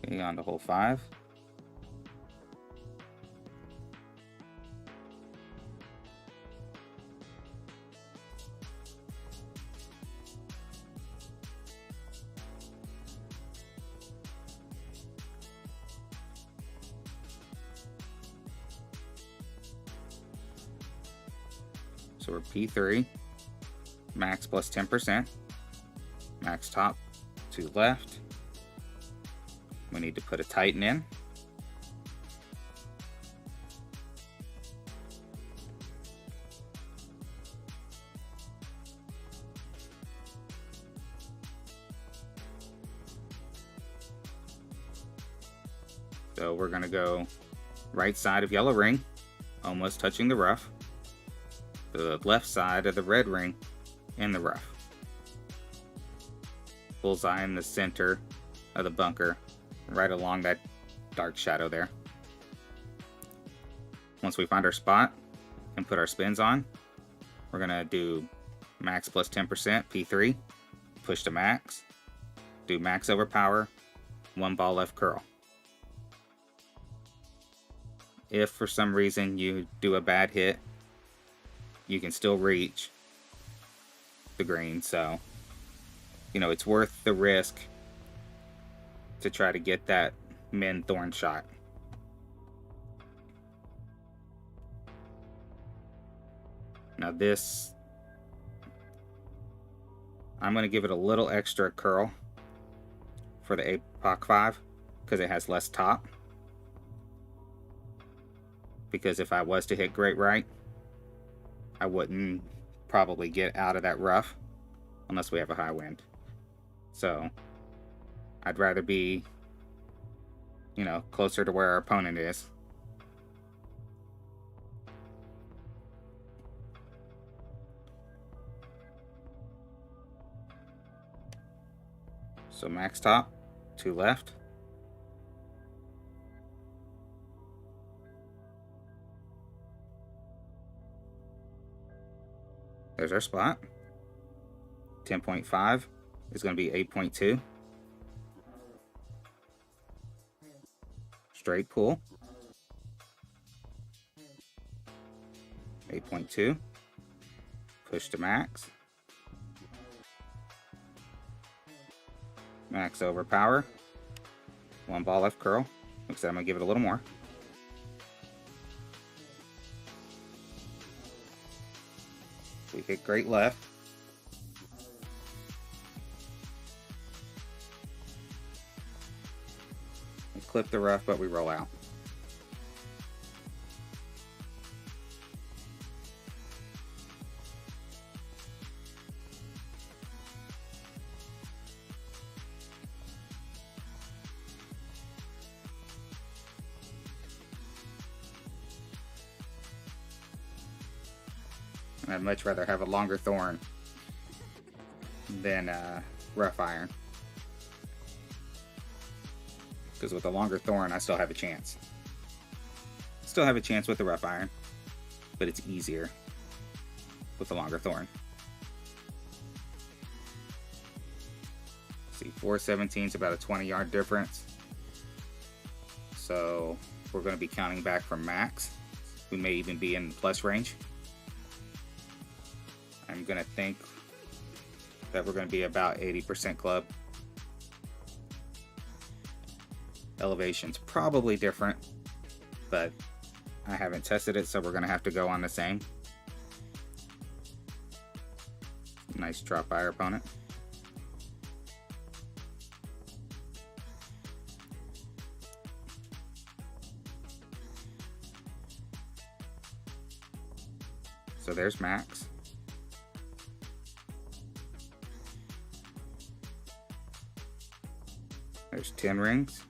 [SPEAKER 1] Okay, on to hole 5. So we're P3, max plus 10%, max top to left. We need to put a tighten in. So we're going to go right side of yellow ring, almost touching the rough. The left side of the red ring in the rough. Bullseye in the center of the bunker, right along that dark shadow there. Once we find our spot and put our spins on, we're gonna do max plus 10%, P3, push to max, do max overpower, 1 ball left curl. If for some reason you do a bad hit, you can still reach the green, so you know it's worth the risk to try to get that min thorn shot. Now this, I'm going to give it a little extra curl for the APOC 5 because it has less top. Because if I was to hit Great Right, I wouldn't probably get out of that rough unless we have a high wind. So I'd rather be, you know, closer to where our opponent is. So max top, 2 left. There's our spot. 10.5 is going to be 8.2. Straight pull. 8.2. Push to max. Max overpower. 1 ball left curl. Looks like I'm going to give it a little more. We hit great left. We clip the rough, but we roll out. I'd much rather have a longer thorn than rough iron. Because with a longer thorn, I still have a chance. Still have a chance with the rough iron, but it's easier with the longer thorn. See, 417 is about a 20-yard difference. So we're going to be counting back from max. We may even be in plus range. I'm going to think that we're going to be about 80% club. Elevation's probably different, but I haven't tested it, so we're going to have to go on the same. Nice drop by our opponent. So there's max. There's 10 rings,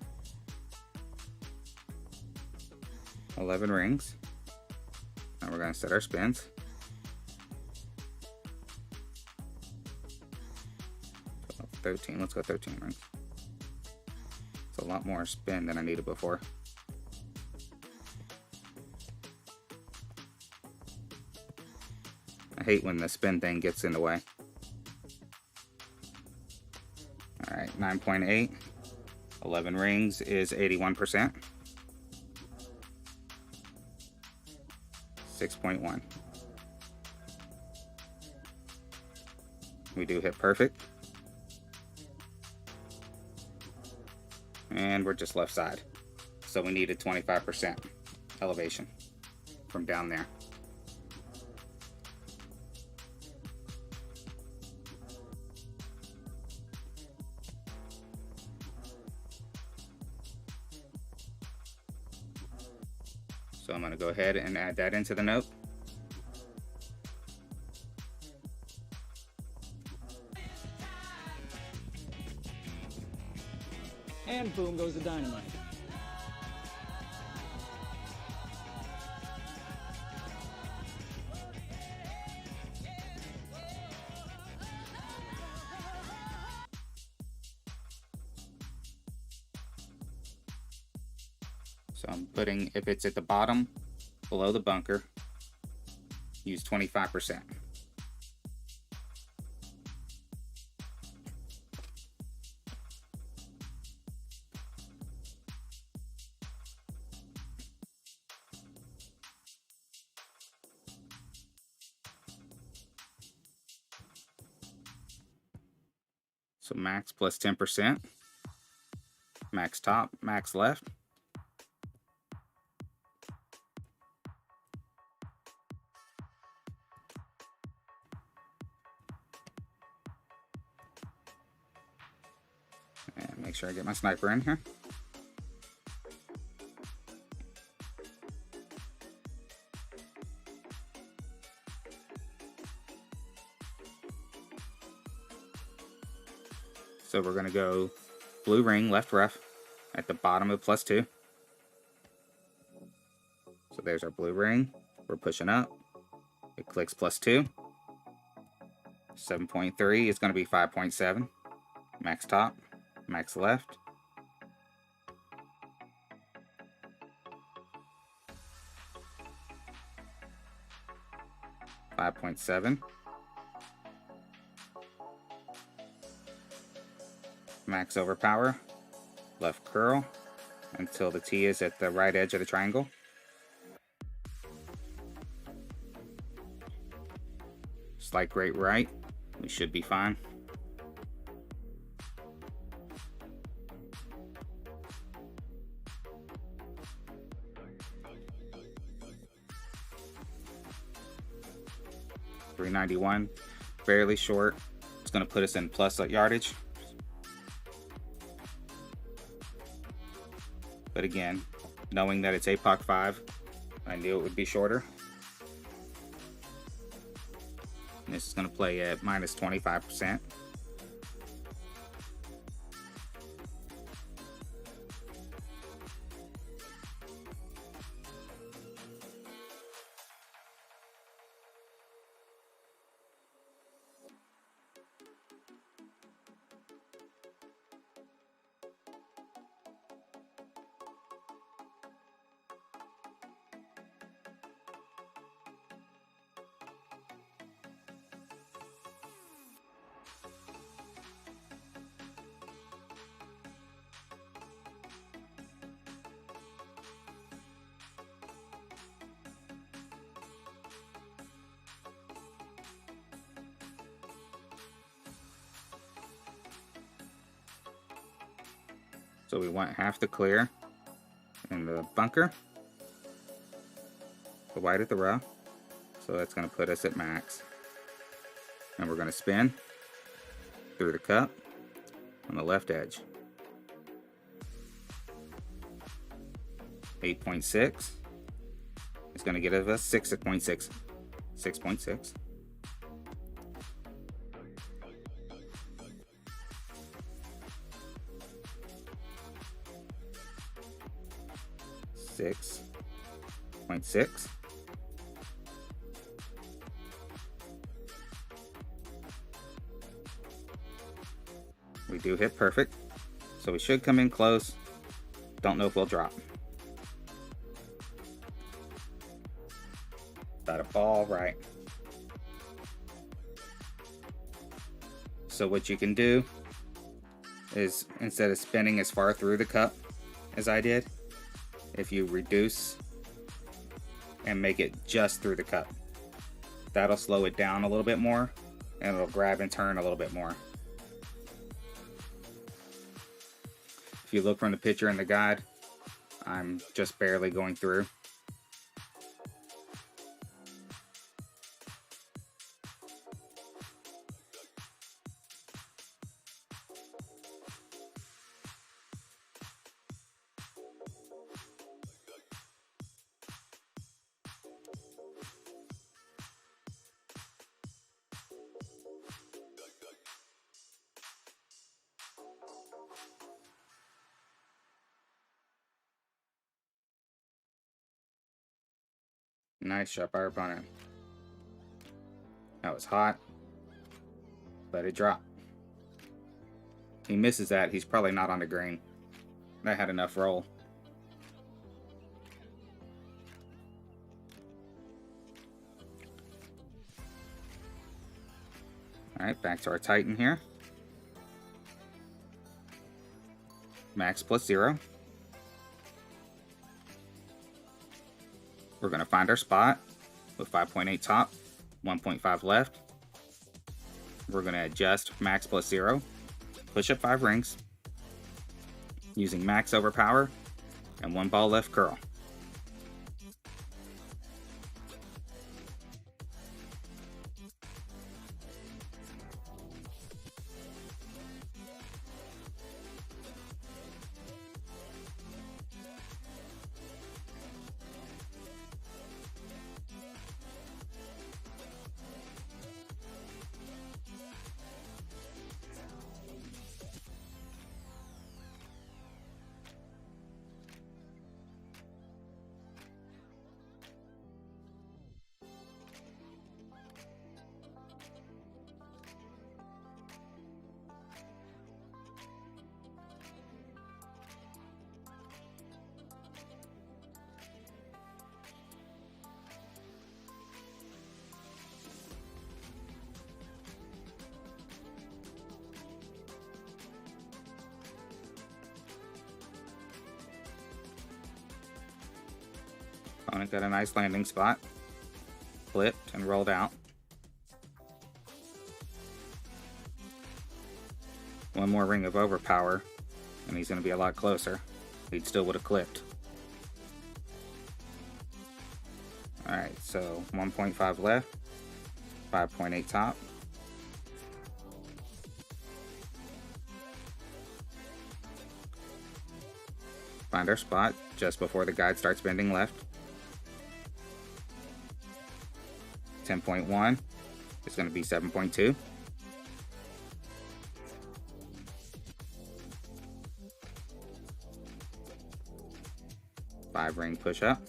[SPEAKER 1] 11 rings. Now we're going to set our spins. 13, let's go 13 rings. It's a lot more spin than I needed before. I hate when the spin thing gets in the way. Alright, 9.8. 11 rings is 81%. 6.1. We do hit perfect. And we're just left side. So we needed 25% elevation from down there. So I'm going to go ahead and add that into the note.
[SPEAKER 2] And boom goes the dynamite.
[SPEAKER 1] So I'm putting, if it's at the bottom, below the bunker, use 25%. So max plus 10%, max top, max left. And make sure I get my sniper in here. So we're going to go blue ring, left ref, at the bottom of +2. So there's our blue ring. We're pushing up. It clicks +2. 7.3 is going to be 5.7. Max top, max left. $5.7. Max overpower, left curl until the T is at the right edge of the triangle. Slight grate right, we should be fine. $391, fairly short. It's going to put us in plus yardage. But again, knowing that it's APOC 5, I knew it would be shorter. And this is going to play at minus 25%. So we want half the clear in the bunker, the white at the row. So that's going to put us at max. And we're going to spin through the cup on the left edge. 8.6 is going to get us 6.6. 6.6. $6.6. We do hit perfect, so we should come in close. Don't know if we'll drop. Got a ball right. So what you can do is, instead of spinning as far through the cup as I did, if you reduce and make it just through the cup, that'll slow it down a little bit more and it'll grab and turn a little bit more. If you look from the picture in the guide, I'm just barely going through. Nice shot by our opponent. That was hot, but it dropped. He misses that, he's probably not on the green. That had enough roll. Alright, back to our Titan here. Max plus 0. We're going to find our spot with 5.8 top, 1.5 left. We're going to adjust max plus 0, push up 5 rings, using max overpower and 1 ball left curl. Opponent got a nice landing spot, flipped and rolled out. One more ring of overpower, and he's going to be a lot closer. He still would have clipped. Alright, so 1.5 left, 5.8 top. Find our spot just before the guide starts bending left. 10.1 is going to be 7.2. Five ring push up.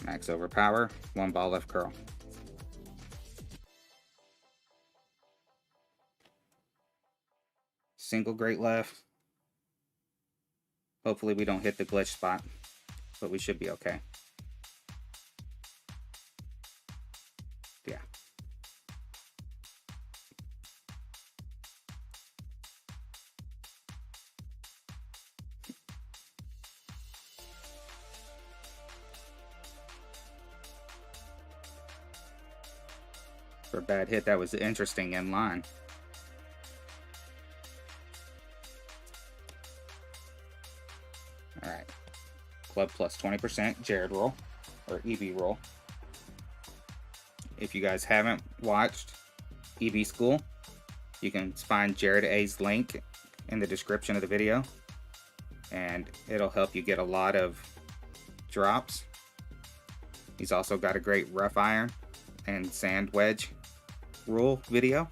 [SPEAKER 1] Max overpower, 1 ball left curl. Single great left. Hopefully we don't hit the glitch spot, but we should be okay. Yeah. For a bad hit, that was interesting in line. Alright, club plus 20% Jared roll, or EB roll. If you guys haven't watched EB School, you can find Jared A's link in the description of the video, and it'll help you get a lot of drops. He's also got a great rough iron and sand wedge rule video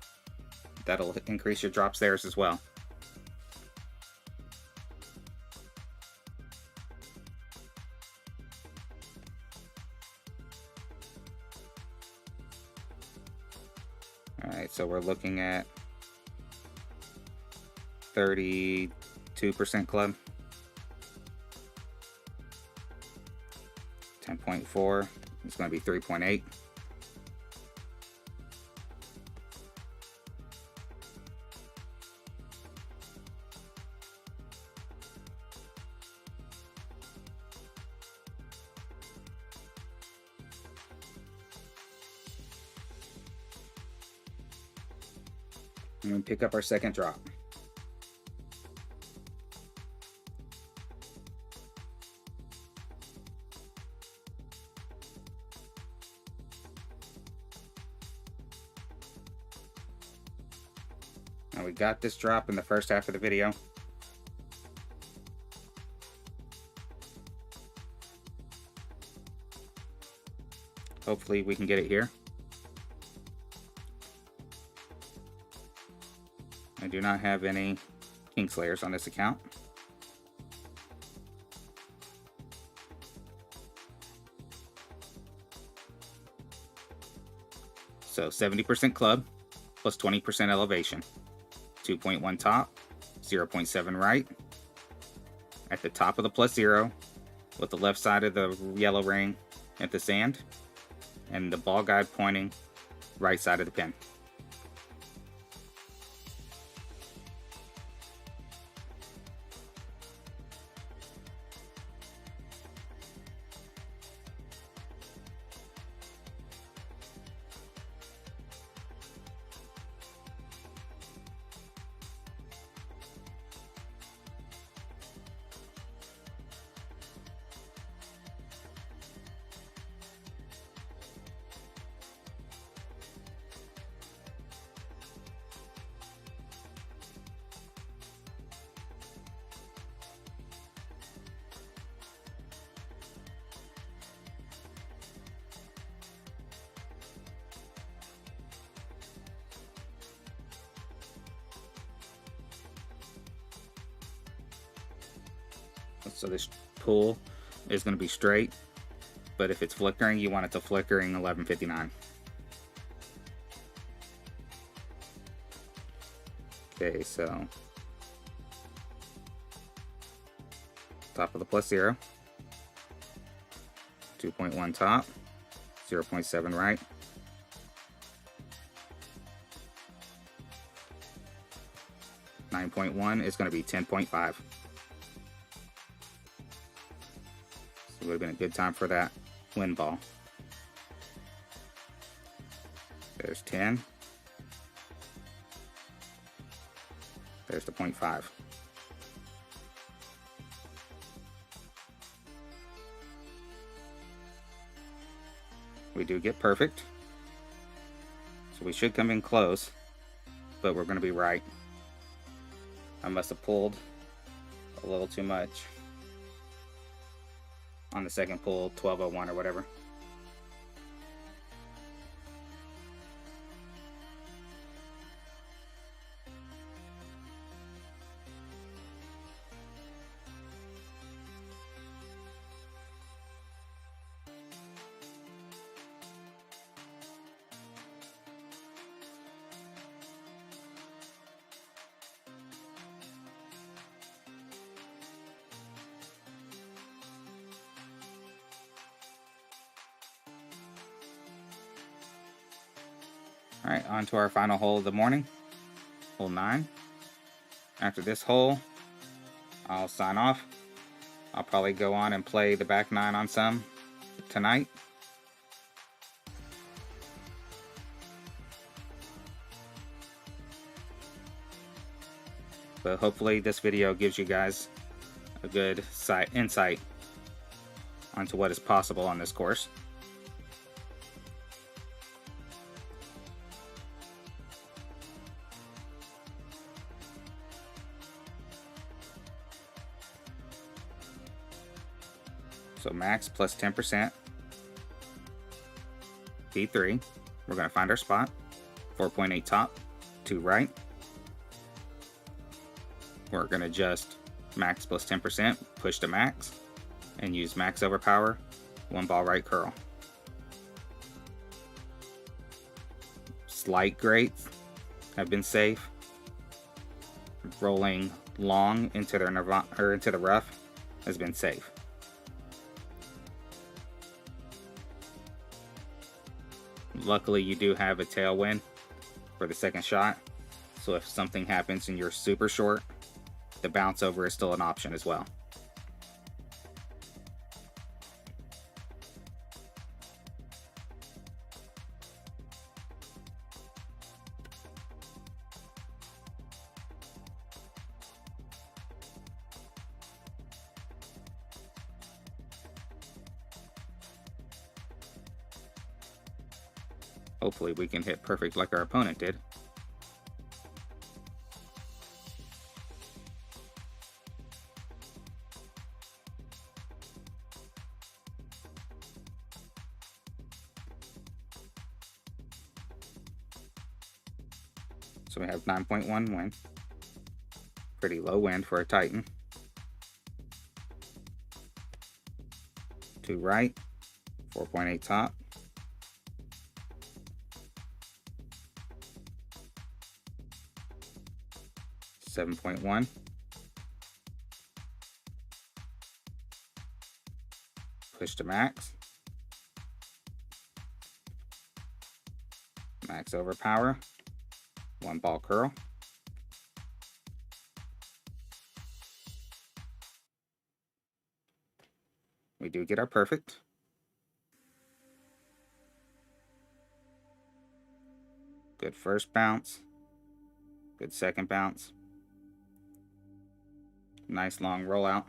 [SPEAKER 1] that'll increase your drops there as well. Alright, so we're looking at 32% club. 10.4 is going to be 3.8. And we pick up our second drop. Now we got this drop in the first half of the video. Hopefully we can get it here. I do not have any Kingslayers on this account. So 70% club plus 20% elevation. 2.1 top, 0.7 right. At the top of the plus 0, with the left side of the yellow ring at the sand, and the ball guide pointing right side of the pin. So this pull is going to be straight, but if it's flickering, you want it to flickering 1159. Okay, so top of the plus 0, 2.1 top, 0.7 right, 9.1 is going to be 10.5. So it would have been a good time for that wind ball. There's 10. There's the 0.5. We do get perfect. So we should come in close, but we're going to be right. I must have pulled a little too much on the second pull, 1201 or whatever. All right, on to our final hole of the morning, hole 9. After this hole, I'll sign off. I'll probably go on and play the back 9 on some tonight. But hopefully this video gives you guys a good insight onto what is possible on this course. So max plus 10%, P3, we're going to find our spot, 4.8 top, 2 right. We're going to just max plus 10%, push to max, and use max overpower, 1 ball right curl. Slight grates have been safe. Rolling long into the rough has been safe. Luckily, you do have a tailwind for the second shot, so if something happens and you're super short, the bounce over is still an option as well. Hopefully we can hit perfect like our opponent did. So we have 9.1 wind. Pretty low wind for a Titan. 2 right, 4.8 top. 7.1. Push to max. Max overpower. 1 ball curl. We do get our perfect. Good first bounce. Good second bounce. Nice long rollout.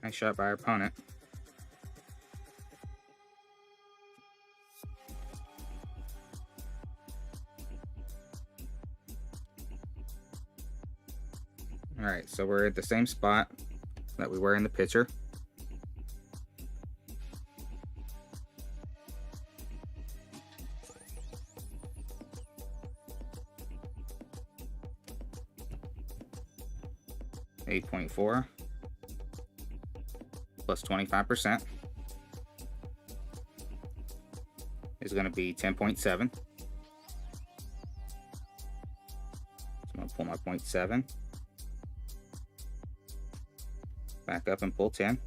[SPEAKER 1] Nice shot by our opponent. Alright, so we're at the same spot that we were in the picture. $8.4 plus 25% is going to be 10.7. So I'm going to pull my 0.7. Back up and pull 10.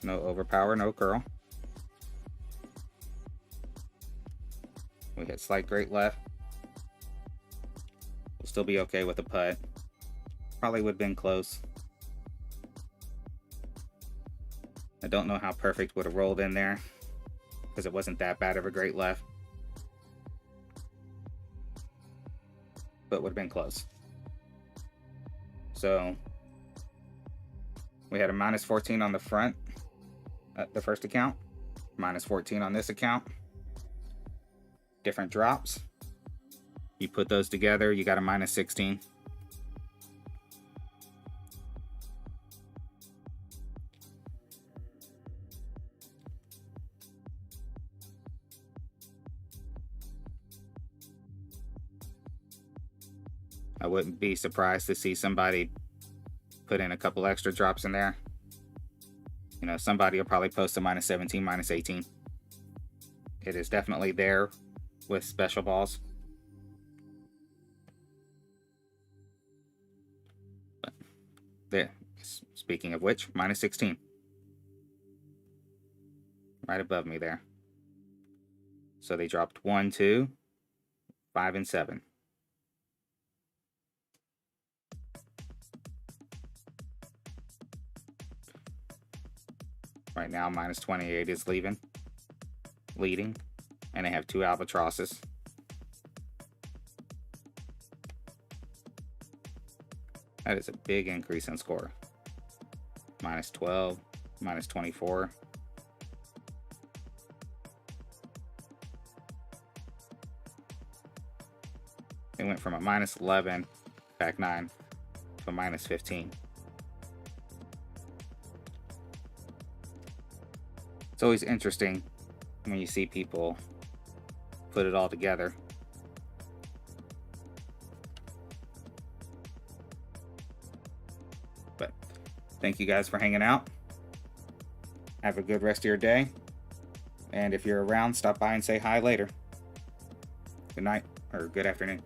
[SPEAKER 1] No overpower, no curl. We hit slight great left. We'll still be okay with a putt. Probably would have been close. I don't know how perfect would have rolled in there because it wasn't that bad of a great left. But would have been close. So we had a minus 14 on the front at the first account, minus 14 on this account. Different drops. You put those together, you got a minus 16. I wouldn't be surprised to see somebody put in a couple extra drops in there. You know, somebody will probably post a minus 17, minus 18. It is definitely there with special balls. But there, speaking of which, minus 16. Right above me there. So they dropped 1, 2, 5, and 7. Right now, minus 28 is leading, and they have 2 albatrosses. That is a big increase in score. Minus 12, minus 24. They went from a minus 11, back 9, to a minus 15. It's always interesting when you see people put it all together. But thank you guys for hanging out. Have a good rest of your day. And if you're around, stop by and say hi later. Good night, or good afternoon.